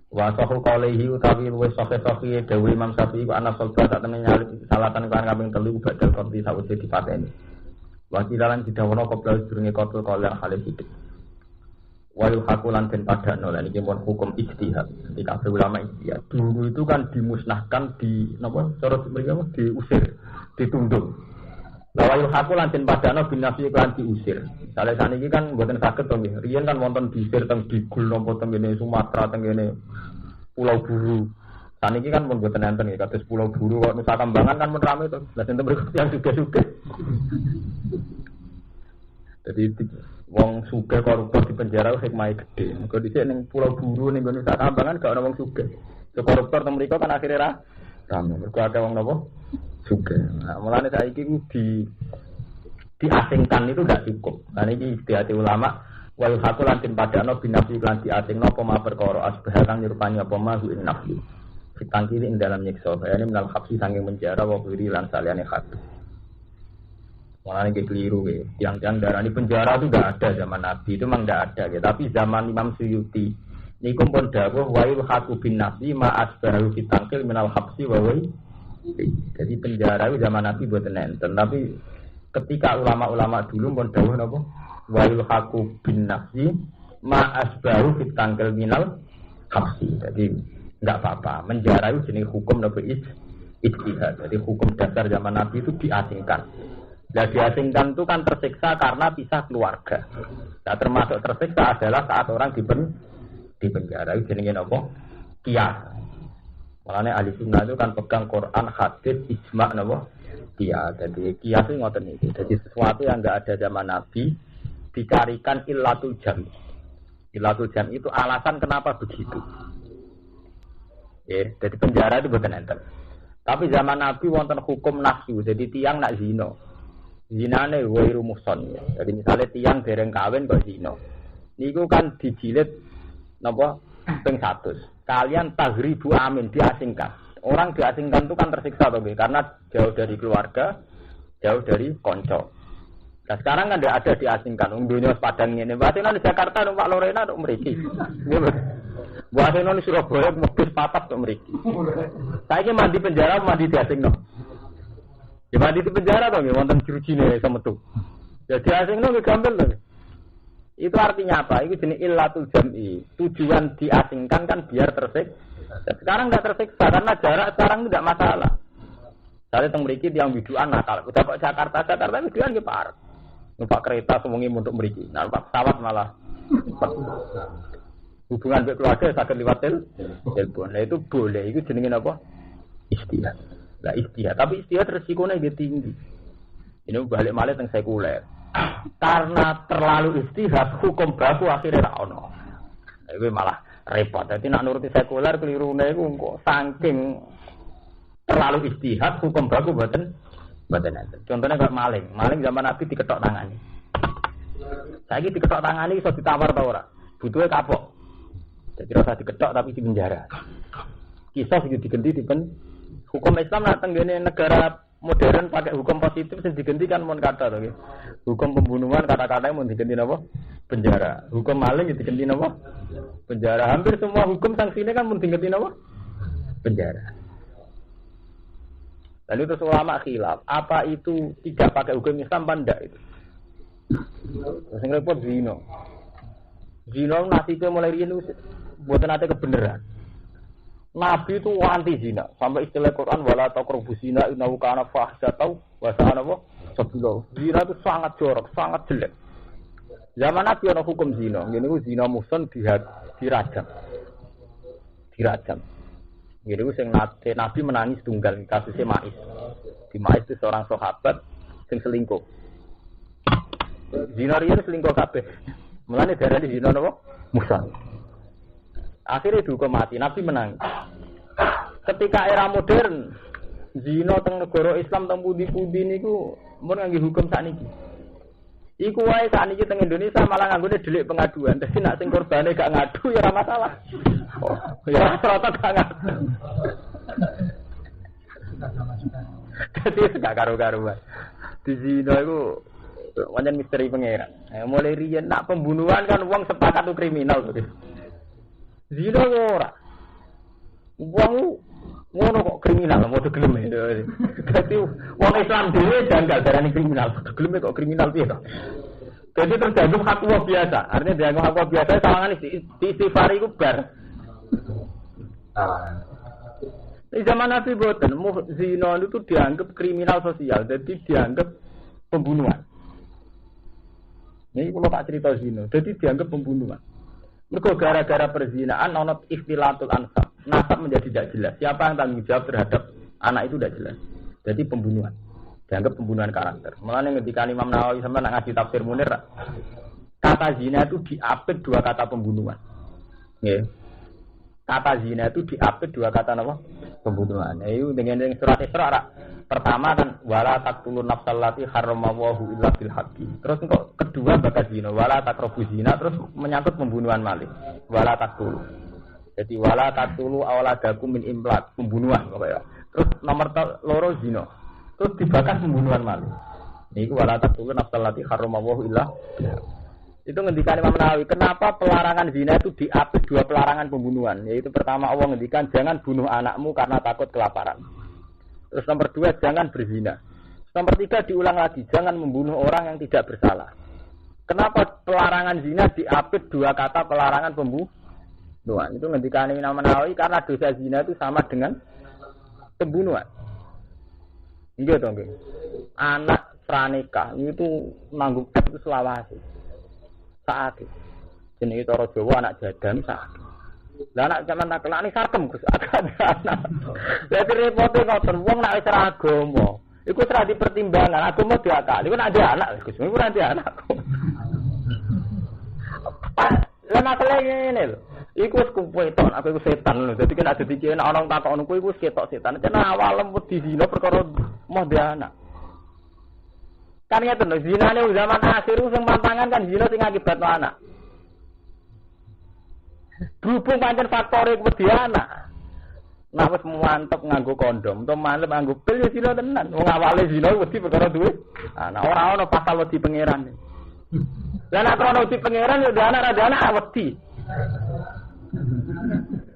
Wa sahu qalihi utawi luwes sahih dawuh Imam Syafi'i ku ana salbat tak temen nyalip salatan kan kaping 3 badal konti sawise dipateni. Wa kilalan didawono kobra durunge kotul kala halif iki. Wayu hakulan den padakno lan iki pun hukum ijtihad. Di kabeh ulama ijtihad. Dulu itu kan dimusnahkan di napa cara mriki apa diusir, ditunduk. Lawayul haku lantin padano binafi iklan diusir. Misalnya saat ini kan buatan sakit to nggih. Riyen kan wonten diusir teng Digul napa teng kene Sumatera teng kene Pulau Buru. Saat ini kan pun buatan enten nggih kados Pulau Buru kok Nusa Kambangan kan mun rame to. Lah enten berikut yang suge-suge. Jadi wong sugih koruptor di penjara hikmahe gede. Mergo dhisik ning Pulau Buru ning Nusa Kambangan gak ana wong sugih. Koruptor teng mriku kan akhire ra rame. Mergo akeh wong napa? Sugih. Nah, mulane saiki ku diasingkan itu enggak cukup. Nah ini istihati ulama wal hakul lantin padano binafi lan diasingno apa ma perkara asbah kang nyerupani apa ma ing nafsi. Ditangkili ing dalam nyiksa. Bayane menal habsi saking penjara wa wiri lan saliyane hak. Mulane iki keliru ya. Yang darani penjara itu enggak ada zaman Nabi itu memang enggak ada ya. Tapi zaman Imam Suyuti niku pun dawuh wal haku bin nafsi ma asbahu ditangkil minal habsi wa wiri. Jadi penjara itu zaman Nabi buat nenten, tapi ketika ulama-ulama dulu pun dawuh napa wal haku bin nafsi ma asbahu ditangkil minal habsi. Jadi enggak apa-apa. Menjara itu jenis hukum napa ijtihad. Jadi hukum dasar zaman Nabi itu diasingkan. Nah diasingkan itu kan tersiksa karena pisah keluarga. Nah termasuk tersiksa adalah saat orang di penjara itu jenenge napa? Qiyas. Makanya ahli sunnah itu kan pegang Quran, hadis, ijma' napa? Qiyas. Jadi qiyas itu ngoten iki. Jadi sesuatu yang enggak ada zaman Nabi dicarikan illatul jam. Illatul jam itu alasan kenapa begitu. Ya, jadi penjara itu bukan enten. Tapi zaman Nabi wonten hukum nafsu. Jadi tiang nak zina. Zinane wairu muhson ya. Jadi misalnya tiang dereng kawin kok zina. Niku kan dijilid napa? Ping 100. Kalian taghribu amin diasingkan. Orang diasingkan itu kan tersiksa toh, karena jauh dari keluarga, jauh dari konco. Nah sekarang kan tidak ada diasingkan. Dunia Padang ini. Bahasanya di Jakarta, Pak Lorena, untuk meriki. Bahasanya di Surabaya, mobil patah untuk meriki. Saya ini mandi penjara, mandi diasing no. Ya mandi di penjara toh, wonten jurujine sama tuh. Ya diasing no, gampang loh. Itu artinya apa? Itu jenis illatul jam'i. Tujuan diasingkan kan biar tersiksa. Sekarang tidak tersiksa karena jarak sekarang tidak masalah. Saya teng mriki yang biduan nakal. Udah kok Jakarta biduan ki parek. Numpak kereta sewengi untuk mriki. Nah, numpak pesawat malah. Hubungan dengan keluarga saged liwat telepon. Nah itu boleh. Itu jenenge apa? Istihad. Lah istihad, tapi istihad resikonya lebih tinggi. Ini balik malih teng sekuler. Karena terlalu istihad hukum baku akhirnya ra ono. Itu malah repot. Jadi nak nuruti sekuler kelirune iku kok saking terlalu istihad hukum baku mboten enten. Contohnya kayak maling zaman Nabi diketok tangane. Saiki diketok tangane iso ditawar ta ora? Butuhe kapok. Jadi rasa diketok tapi di penjara. Kisah iki digenti hukum Islam nak tenggene negara modern pakai hukum positif sing digantikan mon kata to. Hukum pembunuhan kata-katanya mau diganti napa? Penjara. Hukum maling diganti napa? Penjara. Hampir semua hukum sanksinya kan mau diganti napa? Penjara. Lalu terus ulama khilaf, apa itu tidak pakai hukum Islam apa enggak itu? Terus yang repot zina. Zina nasibnya mulai riyen buat nanti kebenaran. Nabi itu anti zina, sampai istilah Quran wala taqrabu zina innahu kana fahsyatan wa sa'a sabila. Zina itu sangat jorok, sangat jelek. Zaman Nabi ada hukum zina, ngene ku zina muhsan dirajam. Dirajam. Ngene ku sing Nabi menangis tunggal kasusnya Maiz. Di Maiz itu seorang sahabat sing selingkuh. Zina riyen selingkuh kabeh. Mulane darani zina napa? Muhsan. Akhirnya dihukum mati, Nabi menang. Ketika era modern, zina teng negara Islam teng pundi-pundi niku mun ngangge hukum sakniki. Iku wae sakniki teng Indonesia malah nganggone delik pengaduan. Dadi nek sing korbane gak ngadu ya ora masalah. Oh, ya rata gak ngadu. Dadi gak karo-karuan. Di zina iku pancen misteri pangeran. Mulai riyen nak pembunuhan kan wong sepakat itu kriminal to. Zina ora. Wong ngono kok kriminal, modho gelem. Dadi wong Islam dhewe janggal darani kriminal. Gelem kok kriminal piye to? Jadi terjadi hak biasa. Artinya dianggap hak biasa sawangan istighfar iku bar. Di zaman Nabi boten, zina itu dianggap kriminal sosial. Jadi dianggap pembunuhan. Ini kalau tak cerita zina, jadi dianggap pembunuhan. Mergo gara-gara perzinaan ana ikhtilatul ansab. Nasab menjadi tidak jelas. Siapa yang tanggung jawab terhadap anak itu tidak jelas. Jadi pembunuhan. Dianggap pembunuhan karakter. Mulane ketika Imam Nawawi sampai nak ngaji tafsir Munir, kata zina itu diapit dua kata pembunuhan. Nggih. Kata zina itu diapit dua kata apa? Pembunuhan. Itu dengan surat Isra. Pertama kan wala taqtulun nafsal lati haramallahu illa bil haqqi. Terus kok kedua bakat zina wala taqrabu zina terus menyangkut pembunuhan malih. Wala taqtul. Jadi wala taqtulu awladakum min imlaq, pembunuhan apa ya. Terus nomor loro zina. Terus dibakas pembunuhan malih. Niku wala taqtulun nafsal lati haramallahu illa bil haqqi. Itu ngendikan Imam Nawawi, kenapa pelarangan zina itu diapit dua pelarangan pembunuhan? Yaitu pertama Allah ngendikan jangan bunuh anakmu karena takut kelaparan. Terus nomor dua, jangan berzina. Nomor tiga, diulang lagi, jangan membunuh orang yang tidak bersalah. Kenapa pelarangan zina diapit dua kata pelarangan pembunuhan? Itu ngendikan Imam Nawawi karena dosa zina itu sama dengan pembunuhan. Enggak dong, enggak. Anak pranikah itu nanggung itu selawasi. Saat itu. Jenenge cara Jawa anak jadan saat. Lah anak zaman nakelane sarkem Gus, agak anak. Lah repote ngoten wong nek wis ra agama, iku ora dipertimbangkan, agama diakali. Iku nek ada anak Gus, iku ora ada anak. Lah nakle ngene lho. Iku wis kuweton, aku iku setan lho. Dadi kan ada dikene ana wong takon kuwi iku wis ketok setan. Cenah awalem wedi dina perkara moh dia anak. Kan ngeten lho, zinane zaman akhir sing pantangan kan zina sing akibatno anak. Berhubung pancen faktore wedi anak. Nah wis mantep nganggo kondom, utawa mantep nganggo pil ya zina tenan. Wong awale zina wedi perkara duwe anak. Ora ana pasal wedi pangeran. Lah nek ana wedi pangeran ya anak ra anak wedi.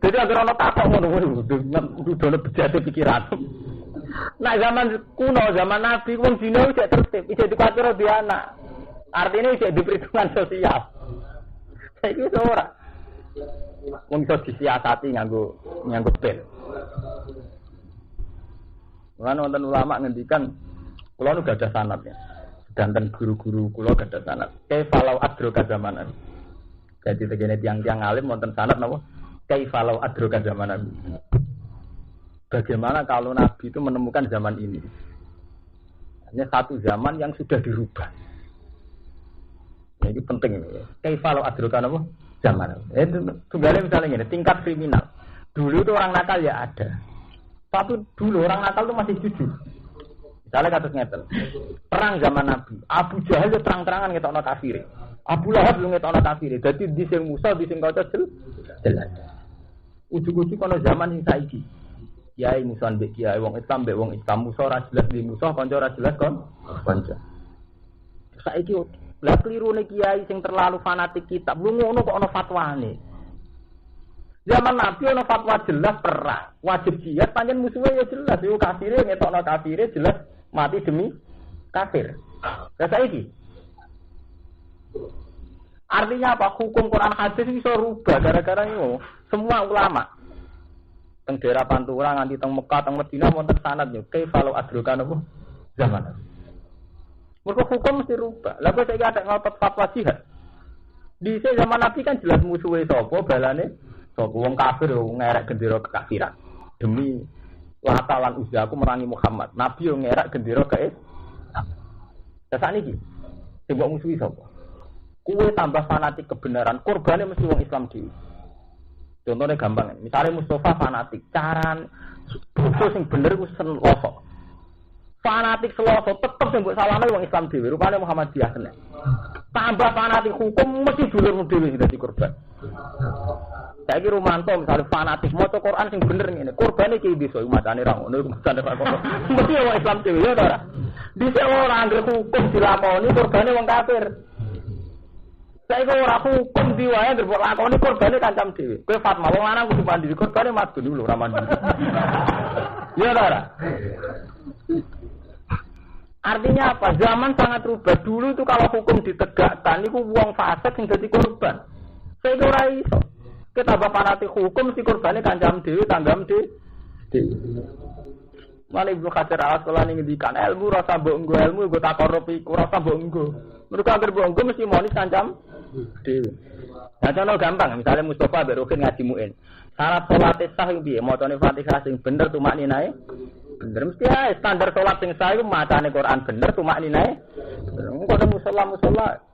Jadi agar ana takok ngono kudu bejate pikiran. Nah zaman kuno, zaman Nabi wong zina wis tertib, wis dikuatir di anak. Artinya wis diperhitungan sosial. Saiki wis ora. Wong iso disiasati nganggo pil. Lan wonten ulama ngendikan kula nu gadah sanadnya. Sedanten guru-guru kula gadah sanad. Kaifalau adroka zamanan. Jadi tegene tiang-tiang alim wonten sanad napa? Kaifalau adroka zamanan. Bagaimana kalau Nabi itu menemukan zaman ini? Hanya satu zaman yang sudah dirubah. Ini penting. Kaifalau adroka napa? Zaman. Tunggalnya misalnya ini, tingkat kriminal. Dulu itu orang nakal ya ada. Tapi dulu orang nakal itu masih jujur. Misalnya kasus ngeten. Perang zaman Nabi. Abu Jahal itu terang-terangan ngetokno kafire. Abu Lahab itu ngetokno kafire. Jadi di sing Musa, di sing kaca jelas. Ujug-ujug ana zaman sing saiki. Kiai musuhan mbek kiai wong Islam mbek wong Islam musuh ora jelas di musuh kanca ora jelas kon kanca. Saiki lha klirune kiai sing terlalu fanatik kitab lu ngono kok ana fatwane. Zaman Nabi ana fatwa jelas perang, wajib jihad pancen musuhe ya jelas yo kafire ngetokno kafire jelas mati demi kafir. Lah saiki artinya apa? Hukum Quran hadis iso rubah gara-gara itu. Semua ulama teng daerah Pantura nganti teng Mekah teng Madinah wonten sanad yo kaifalau adroka napa zaman. Mergo hukum mesti rubah. Lah kok saiki ada ngotot fatwa jihad. Di zaman Nabi kan jelas musuhe sapa balane sapa wong kafir ngerek gendera kekafiran. Demi Lata lan Uzza aku merangi Muhammad. Nabi yo ngerek gendera Islam. Lah sakniki sing mbok musuhi sapa? Kuwe tambah fanatik kebenaran, korbane mesti wong Islam dhewe. Contohnya gampang, misalnya Mustafa fanatik, caran bodoh sing bener ku seloso. Fanatik seloso tetep sing mbok salahne wong Islam dhewe, rupane Muhammadiyah kena. Tambah fanatik hukum mesti dulur dhewe sing dadi korban. Saiki Romanto misalnya fanatik maca Quran sing bener ngene, korbane iki desa macane ra ngono, macane ra ngono. Mesti wong Islam dhewe ya ora. Dhisik ora anggere hukum dilakoni korbane wong kafir. Saiki ora hukum diwae ndek lakoni korbane kancam dhewe. Kowe Fatma wong lanang kudu mandi korbane mati dulu ora mandi. Ya ora. Artinya apa? Zaman sangat rubah. Dulu itu kalau hukum ditegakkan itu wong fasik sing dadi korban. Saiki ora iso. Kita tambah fanatik hukum si korbane kancam dhewe tanggam dhewe. Mane Ibnu Hajar Al-Asqalani ngendikan ilmu rasa mbok nggo ilmu nggo takorup iku rasa mbok nggo. Mergo anggere mbok nggo mesti monis kancam dhewe. Nah contoh gampang, misalnya Mustafa mbek Rukin ngaji muin. Syarat salat sah yang piye? Macane Fatihah sing bener tumak ninae. Bener mesti ae standar salat sing sah iku macane Quran bener tumak ninae. Engko ada musala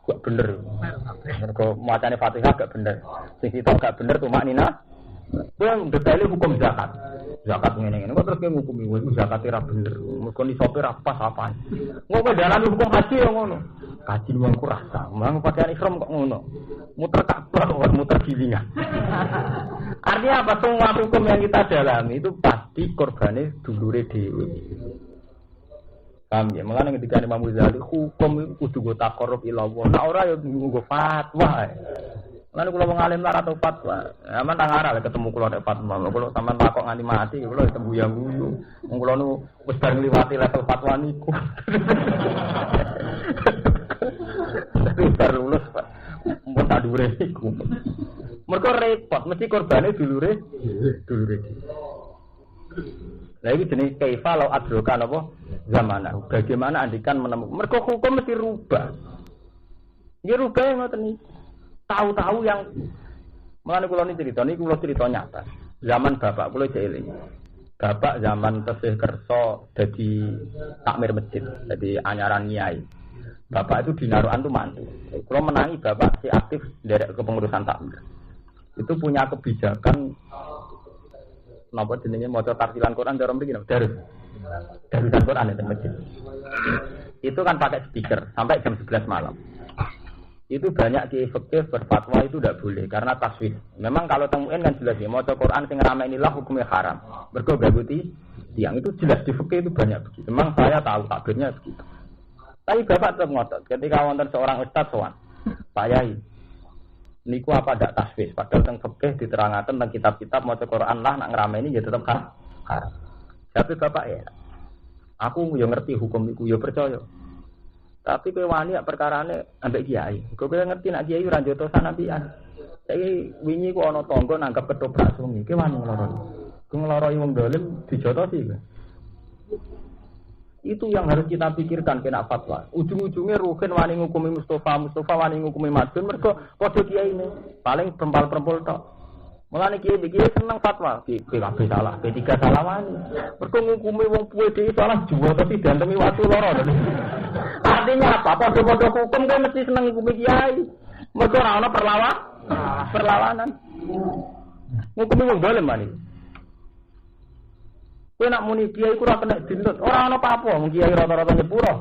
gak bener. Mergo macane Fatihah gak bener. Sing sitok gak bener tumak nina. Kuwi detaile hukum zakat. Zakat ngene-ngene kok terus ngukumi wis zakat ora bener. Mergo nisope ra pas apaan. Ngono dalam hukum haji yo ngono. Haji wong ku rasa, mang pakaian ihram kok ngono. Muter Ka'bah kok muter gilingan. Artinya apa semua hukum yang kita dalami itu pasti korbane dulure dhewe. Paham ya? Mengenai ketika Imam Ghazali hukum itu kudu go takorup ila Allah. Nah ora ya nggo fatwa. Lalu kalau mengalim lara atau fatwa, aman tangarah lah ketemu kalau ada fatwa. Kalau sampean takok nganti mati, kalau ketemu yang guyu. Kalau nu wis bar ngliwati level fatwa niku. Tapi bar lulus Pak. Mun tak dhuwure niku. Mergo repot, mesti korbane dulure. Lah iki jenenge kaifa law adroka napa zamana. Bagaimana andikan menemukan mergo hukum mesti rubah. Nggih rubah ngoten niku. Tahu-tahu yang mengenai kulo ini cerita nyata. Zaman bapak kulo jeeling. Bapak zaman tesih kerso jadi takmir masjid, jadi anyaran nyai. Bapak itu dinaruan tuh mantu. Kulo menangi bapak si aktif dari kepengurusan takmir. Itu punya kebijakan. Napa jenenge maca tartilan Quran cara mriki darusan Quran di masjid. Itu kan pakai speaker sampai jam 11 malam. Itu banyak kiai fikih berfatwa itu tidak boleh karena taswif. Memang kalau temuin kan jelas ya maca Quran sing rame inilah hukumnya haram. Mergo gaguti tiang itu jelas di fikih itu banyak begitu. Memang saya tahu takbirnya begitu. Tapi bapak tetap ngotot ketika wonten seorang ustaz sowan. Pak Yai. Niku apa ndak taswif? Padahal teng fikih diterangkan tentang kitab-kitab maca Quran lah nak ngrameni ya tetap haram. Tapi bapak ya aku yo ngerti hukum niku yo percaya. Tapi kowe wani perkarane ambek kiai. Kowe ngerti nek kiai ora njotosan ampian. Saiki wingi ku ana tangga nanggap ketoprak sungi. Kowe wani ngloroi. Ku ngloroi wong dolim dijotosi. Itu yang harus kita pikirkan kena fatwa. Ujung-ujungnya Ruhin wani ngukumi Mustafa wani ngukumi Madun mergo padha kiai ini. Paling perempal-perempul tok. Mulane kiai seneng fatwa, PKB salah, P3 salah wani. Mergo ngukumi wong puwe dhewe salah juwa tapi diantemi watu loro. Artinya apa? Padha-padha hukum kan mesti seneng ngukumi kiai. Mergo ora ana perlawanan. Ngukumi wong dolim mani. Kowe nak muni kiai ku ora kena dintut, ora ana apa-apa, wong kiai rata-rata nyepuro.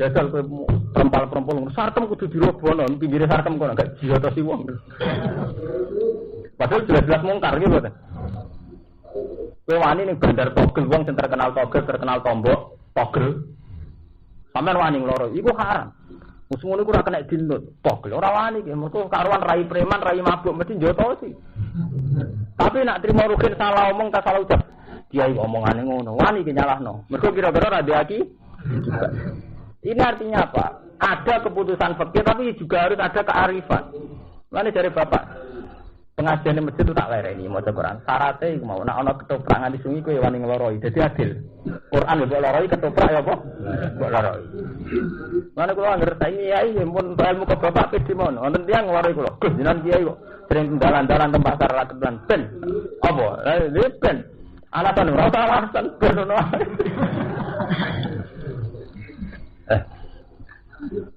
Jajal kowe perempal-perempal sartem kudu dirobono, pinggire sartem kok gak jiotosi wong. Padahal jelas-jelas mungkar iki mboten. Kowe wani ning bandar togel wong sing terkenal togel, terkenal tombok, togel. Sampeyan wani ngloro, iku haram. Musuh ngono ku ora kena dintut, togel ora wani iki, mergo karuan rai preman, rai mabuk mesti jotosi. Tapi nak terima Rukin salah omong tak salah ucap. Kiai omongane ngono, wani ki nyalahno. Mergo kira-kira ra diaki juga. Ini artinya apa? Ada keputusan fikih tapi juga harus ada kearifan. Lan dari bapak pengajian masjid itu tak lereni maca Quran. Syaratnya iku mau nek ana ketoprak nganti sungi kowe wani ngloroi. Dadi adil. Quran mbok loroi ketoprak ya apa? Mbok loroi. Lan kula anggere saiki yai mun ilmu ke bapak pe dimon. Wonten tiyang ngloroi kula. Gus jenengan kiai kok sering dalan-dalan tempat sarana kedan ben. Apa? Ben. Alasan ora usah alasan ben ono.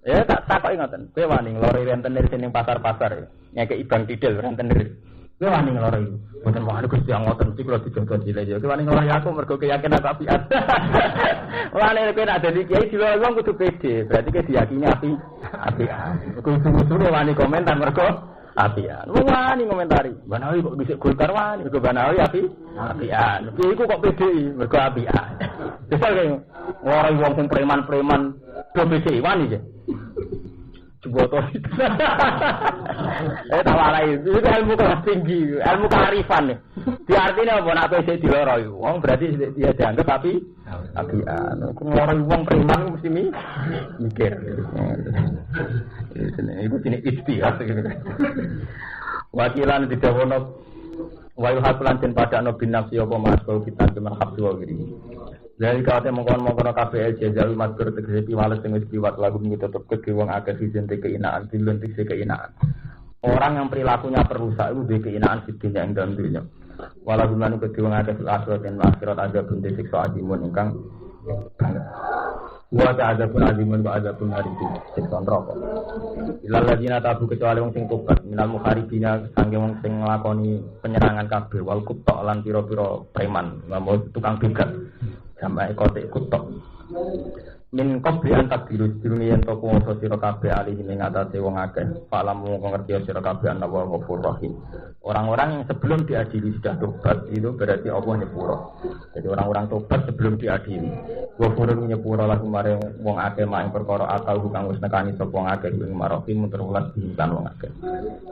Ya tak ingaten. Kowe wani ngloroi rentenir sing pasar-pasar. Nyake ibang tidil rentenir. Kowe wani ngloroi. Mboten wani Gusti ngoten iki kula dijogo dilek ya. Kowe wani ngloroi aku mergo keyakinan aku apian. Wani kowe nek dadi kiai diloroi wong kudu pede. Berarti kowe diyakini apian. Kudu wani komentar mergo apian. Wong wani komentari. Banawi kok dhisik Golkar wani mergo Banawi apian. Iku kok pede mergo apian. Misal kaya ngloroi wong sing preman-preman do pede wani ya. Jeboto. Tawarai itu ilmu kelas tinggi, ilmu kearifan nih. Diartinya apa nak pede diloroi wong berarti dia dianggap apian. Ngloroi wong preman mesti mikir. Itu jenis istihad gitu. Wakilan didawono Wa yuhakulan den padakno binafsi apa mas bau kita cuman habdu wa wiri. Dari kate mongkon-mongkon kabeh jazal mazkur tegese piwales sing wis piwat lagu tetep kedhe wong akeh sing keinaan dilun tegese keinaan. Orang yang perilakunya perusak itu dia keinaan di dunia yang dalam dunia. Walau gimana kedhe wong akeh fil akhirat dan akhirat ada pun siksa adimun ingkang banget. Wa ta'adzabun azimun wa adzabun haridun siksa neraka. Ilal ladina tabu kecuali wong sing tobat minal mukharibina sange wong sing nglakoni penyerangan kabeh wal kutok lan pira-pira preman, tukang begal. Sampai kotek kutok min qabli an takbiru dirungi yen to kuwasa sira kabeh alih ing atase wong akeh falam mung ngerti sira kabeh ana wa ghafur rahim. Orang-orang yang sebelum diadili sudah tobat itu berarti Allah nyepuro. Jadi orang-orang tobat sebelum diadili ghafurun nyepuro lagu mare wong akeh mak perkara akal kang wis nekani sapa wong akeh ing marahim terulat dihitan wong akeh.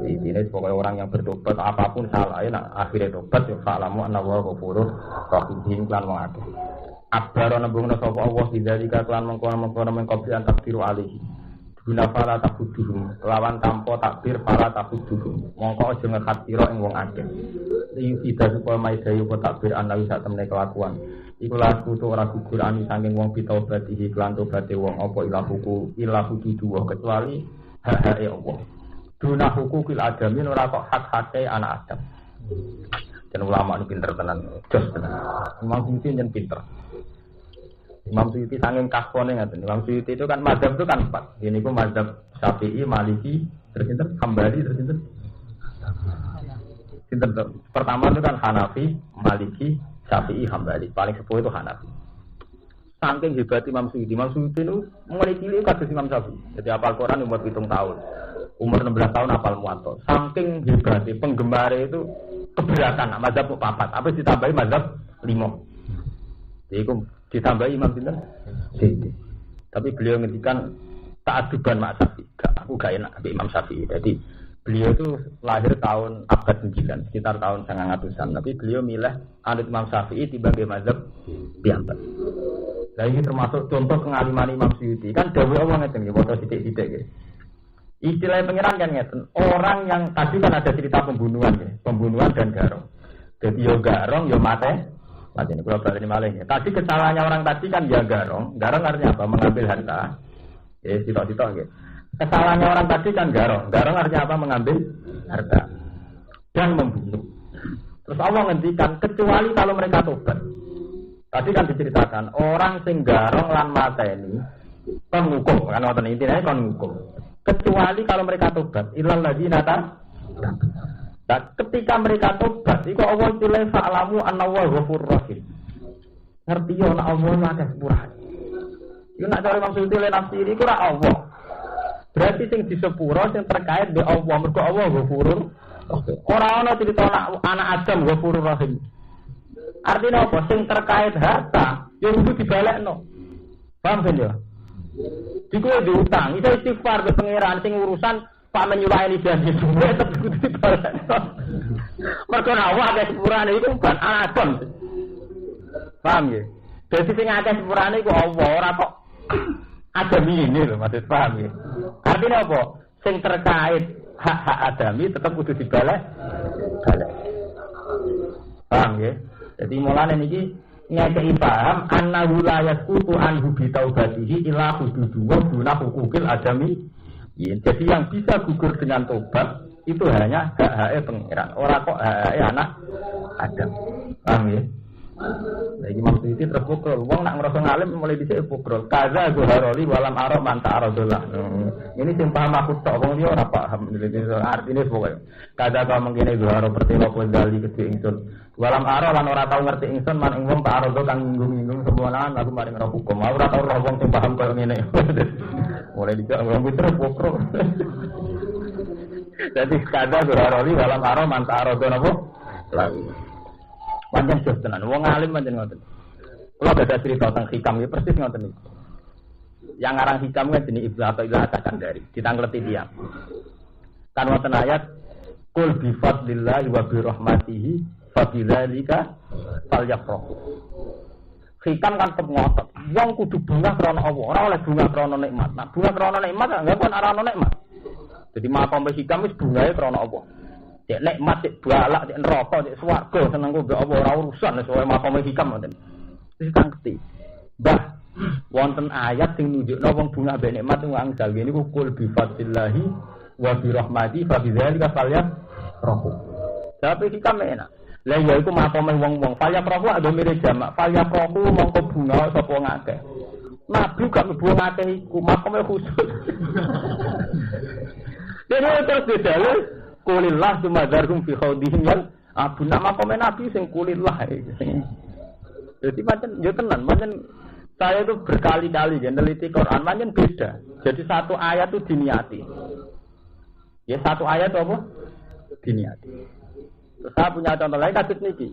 Jadi ini pokoknya orang yang bertobat apapun salahnya akhirnya tobat ya falamu ana wa ghafurur rahim lan wong akeh. Abdara nembungna sapa Allah bidzalika kelan mengkono-mengkono mengkopi takdiru alihi. Guna fala takuduhum lawan tanpa takdir fala takuduhum. Mongko aja ngekatira ing wong akeh. Iki tidak supaya maidayu apa takdir ana wis sak temne kelakuan. Iku laku to ora gugur ani saking wong pitaubat iki kelan tobaté wong apa ilahu duwa kecuali hak-hake Allah. Duna hukukil adamin ora kok hak-hake anak Adam. Dan ulama itu pinter tenan, jos tenan. Imam Suyuti yen pinter. Imam Suyuti saking kasone ngaten. Imam Suyuti itu kan mazhab itu kan 4. Ini ku mazhab Syafi'i, Maliki, terus sinten? Hambali, terus sinten? Sinten. Pertama itu kan Hanafi, Maliki, Syafi'i, Hambali. Paling sepuh itu Hanafi. Saking hebat Imam Suyuti itu mulai cilik kados Imam Syafi'i. Jadi hafal Quran umur 7 tahun. Umur 16 tahun hafal Muwatta. Saking hebatnya penggemar itu keberatan mazhab 4. Apa ditambahi mazhab 5. Jadi itu ditambah Imam Sinten. Tapi beliau ngendikan ta'adduban mak Syafi'i. Aku gak enak sampai Imam Syafi'i. Jadi beliau itu lahir tahun abad 9, sekitar tahun 900-an. Tapi beliau milih anut Imam Syafi'i dibagi mazhab piyambak. Nah ini termasuk contoh pengaliman Imam Suyuti. Kan dawuh Allah ngeten nggih, foto sithik-sithik nggih. Istilah pengiran kan ngeten. Orang yang tadi kan ada cerita pembunuhan ya, pembunuhan dan garong. Jadi yo garong yo mate. Mati ini kalau balik malingnya. Tadi kesalahannya orang tadi kan ya garong. Garong artinya apa? Mengambil harta. Ya, sitok-sitok gitu. Kesalahannya orang tadi kan garong. Garong artinya apa? Mengambil harta dan membunuh. Terus Allah ngendikan kecuali kalau mereka tobat. Tadi kan diceritakan orang sing garong lan mateni kon hukum kan wonten intine kon hukum. Kecuali kalau mereka tobat. Ilal ladzina dan ketika mereka tobat, iku Allah tulis fa'lamu annallaha ghafurur rahim. Ngerti yo nek Allah akeh sepurane. Yo nek cara maksud ile nafsi iku ora Allah. Berarti sing disepuro sing terkait be Allah, mergo Allah ghafurur. Ora ana cerita anak Adam ghafurur rahim. Artinya apa? Sing terkait harta, yo kudu dibalekno. Paham kan yo? Diku diutang, iso istighfar ke pangeran sing urusan Pak menyulahi janji duwe tapi kudu dibalekno. Mergo awak akeh sepurane iku ban Adam. Paham ya? Dadi sing akeh sepurane iku Allah ora kok adami ini lho maksud paham ya? Artinya apa? Sing terkait hak-hak adami tetap kudu dibalek. Paham ya? Jadi mulane niki ngekei paham annahu la yasqutu anhu bi taubatihi ila hududu wa duna hukukil adami. Ya, jadi yang bisa gugur dengan tobat itu hanya hak-hak pengiran. Orang kok hak anak Adam. Paham ya? Lagi maksud itu terpukul. Wong nak ngerasa ngalim mulai bisa pukul. Kaza zuharoli walam arok manta arodullah. Ini sing paham aku tok. Wong dia ora paham. Artinya pokoknya. Kaza kau mengkini zuharo pertino gali kedua ingsun. Walam arok lan ora tau ngerti ingsun man ing wong tak arodo kang nginggung-nginggung semua aku mari ngerti hukum. Ora tau roh wong sing paham koyo ngene. Mulai dikak ngomong pinter pokro. Jadi kada beraroli dalam aro manta arodo napa? Lagi. Panjang jos tenan. Wong alim pancen ngoten. Kula ada cerita tentang hikam iki persis ngoten iki. Yang ngarang hikam kan jenenge Ibnu Athaillah As-Sakandari. Ditangleti dia. Kan wonten ayat qul bi fadlillahi wa bi rahmatihi fa bidzalika falyafrahu. Hikam kan ngotot. Wong kudu bunga krana Allah, ora oleh bunga krana nikmat. Nah, bunga krana nikmat enggak pun ora ana nikmat. Jadi makom hikam wis bungae krana Allah. Cek nikmat, cek balak, cek neraka, cek swarga seneng kok mbek apa ora urusan soal makome hikam ngoten. Wis ngerti. Mbah, wonten ayat sing nunjukno wong bunga mbek nikmat wong angsal niku kul bi fadlillahi wa bi rahmati fa bidzalika falyafrahu. Tapi hikam enak. Lah ya iku makome wong-wong falyafrahu ada mirip jamak. Falyafrahu mongko bunga sapa ngakeh. Nabi gak mlebu ngakeh iku makome khusus. Dene terus didale kulillah sumadarhum fi khawdihim wal abun nama komen nabi sing kulillah sing. Jadi macam yo tenan, macam saya itu berkali-kali ya neliti Quran macam beda. Jadi satu ayat itu diniati. Ya satu ayat apa? Diniati. Terus saya punya contoh lain kasus niki.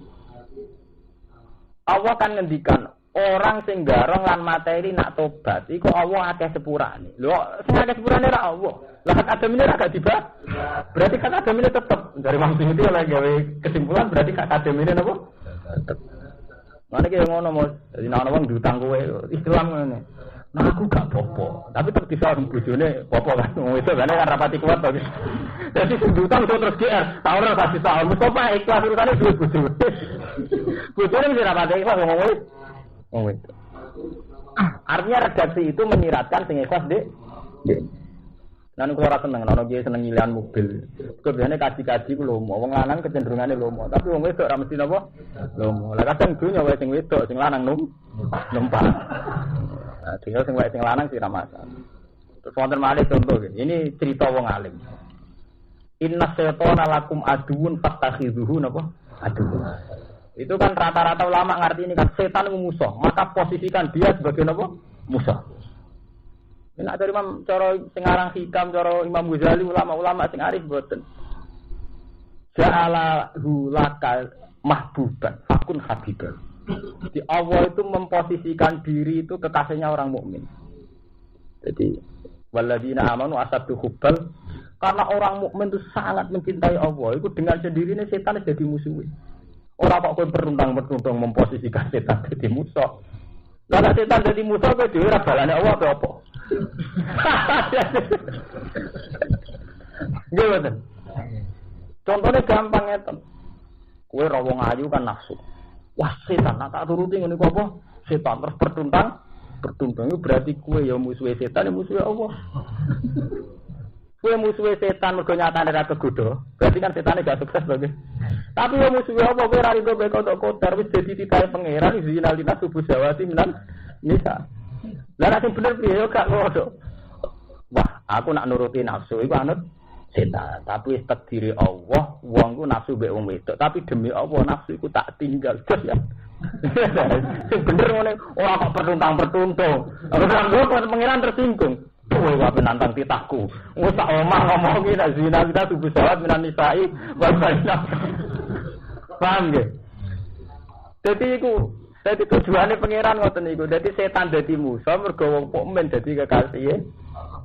Allah kan ngendikan orang sing garong lan materi nak tobat iku Allah akeh sepurane. Lho sing akeh sepurane ra Allah. Lah hak adamine ra gak dibah. Berarti hak adamine tetep dari maksud itu oleh gawe kesimpulan berarti hak adamine napa? Tetep. Mane ki ngono Mas. Dadi nek ana wong diutang kowe Islam ngene. Nah aku gak popo, tapi tetep bisa bojone popo kan. Wong itu kan rapati kuat to. Dadi sing diutang terus GR. Ta ora kasih tahu Mustafa ikhlas urusane duwe bojone. Bojone wis rapati ikhlas ngomong oh itu. Artinya redaksi itu menyiratkan sing ikhlas Dek. Lan kula ora seneng ana kiye seneng nyilihan mobil. Kebiasane kaji-kaji ku lomo, wong lanang kecenderungane lomo, tapi wong wedok ora mesti napa? Lomo. Lah kadang dunya wae sing wedok, sing lanang numpak. Nah, dunya sing wae sing lanang sih ra masalah. Terus wonten malih contoh ini cerita wong alim. Inna syaitana lakum aduun fattakhidhuhu napa? Aduun. Itu kan rata-rata ulama ngerti ini kan setan itu musuh, maka posisikan dia sebagai apa? Musuh. Ini ada Imam cara sing aran hikam, cara Imam Ghazali ulama-ulama sing arif boten. Ja'alahu lakal mahbuban fakun habiban. Jadi Allah itu memposisikan diri itu kekasihnya orang mukmin. Jadi walladzina amanu asaddu hubbal karena orang mukmin itu sangat mencintai Allah, itu dengan sendirinya setan jadi musuhnya. Orang kok kowe berundang-berundang memposisikan setan jadi musuh. Lah setan jadi musuh kowe dhewe ora balane Allah apa? Nggih mboten. Contohnya gampang ngeten. Kowe ra wong ayu kan nafsu. Wah setan tak turuti ngene kok apa? Setan terus bertuntang itu berarti kowe ya musuhe setan ya musuhe Allah. Kowe musuhe setan mergo nyatane ra kegodha, berarti kan setane gak sukses lho. Tapi yo musuhe apa kowe ra rido kotor wis dadi titahe pangeran zinal dinas subuh jawati minan nisa. Lah nek bener piye yo gak ngono. Wah, aku nak nuruti nafsu iku anut setan, tapi takdiri Allah, wong ku nafsu mbek wong wedok, tapi demi Allah nafsu iku tak tinggal terus ya. Sing bener ngene ora kok pertuntang-pertuntung. Ora kok pangeran tersinggung. Kowe wae nantang titahku. Wis tak omah ngomong iki nek zina kita subuh salat minan nisai wa baina. Paham nggih? Dadi tujuane pangeran ngoten niku. Dadi setan dadi musuh mergo wong mukmin dadi kekasih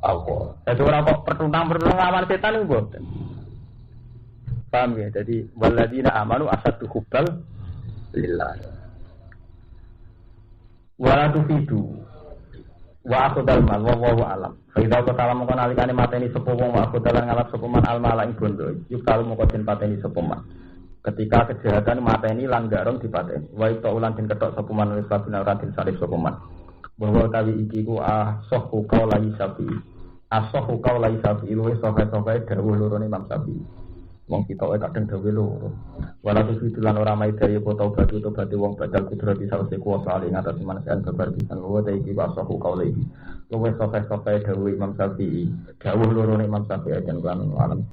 Allah. Dadi ora kok pertuntang-pertuntung lawan setan niku mboten. Paham nggih? Dadi walladzina amanu asaddu hubbal lillah. Wala tufidu wa akhudal mal wallahu alam. Fa idza qala mongko nalikane mateni sapa wong wa akhudal ngalap sapa man al mala ing bondo. Yuk kalau mongko den pateni sapa man. Ketika kejahatan mateni lan garong dipateni. Wa itu ulan den ketok sapa man wis kabina ora den salib sapa man. Bahwa kali iki ku sahhu qaula Syafi'i. Asahhu qaula Syafi'i luwih sahih-sahih dawuh loro Imam Syafi'i. Wong kita kadang dawuh loro. Walaupun fitulan ora maidaya foto batu to batu wong badal kudrati sawise kuwasa ali ngatas manasian babar pisan wa ta iki wasahu kaulih. Luwih sahih-sahih dawuh Imam Syafi'i. Dawuh loro Imam Syafi'i dan kan alam.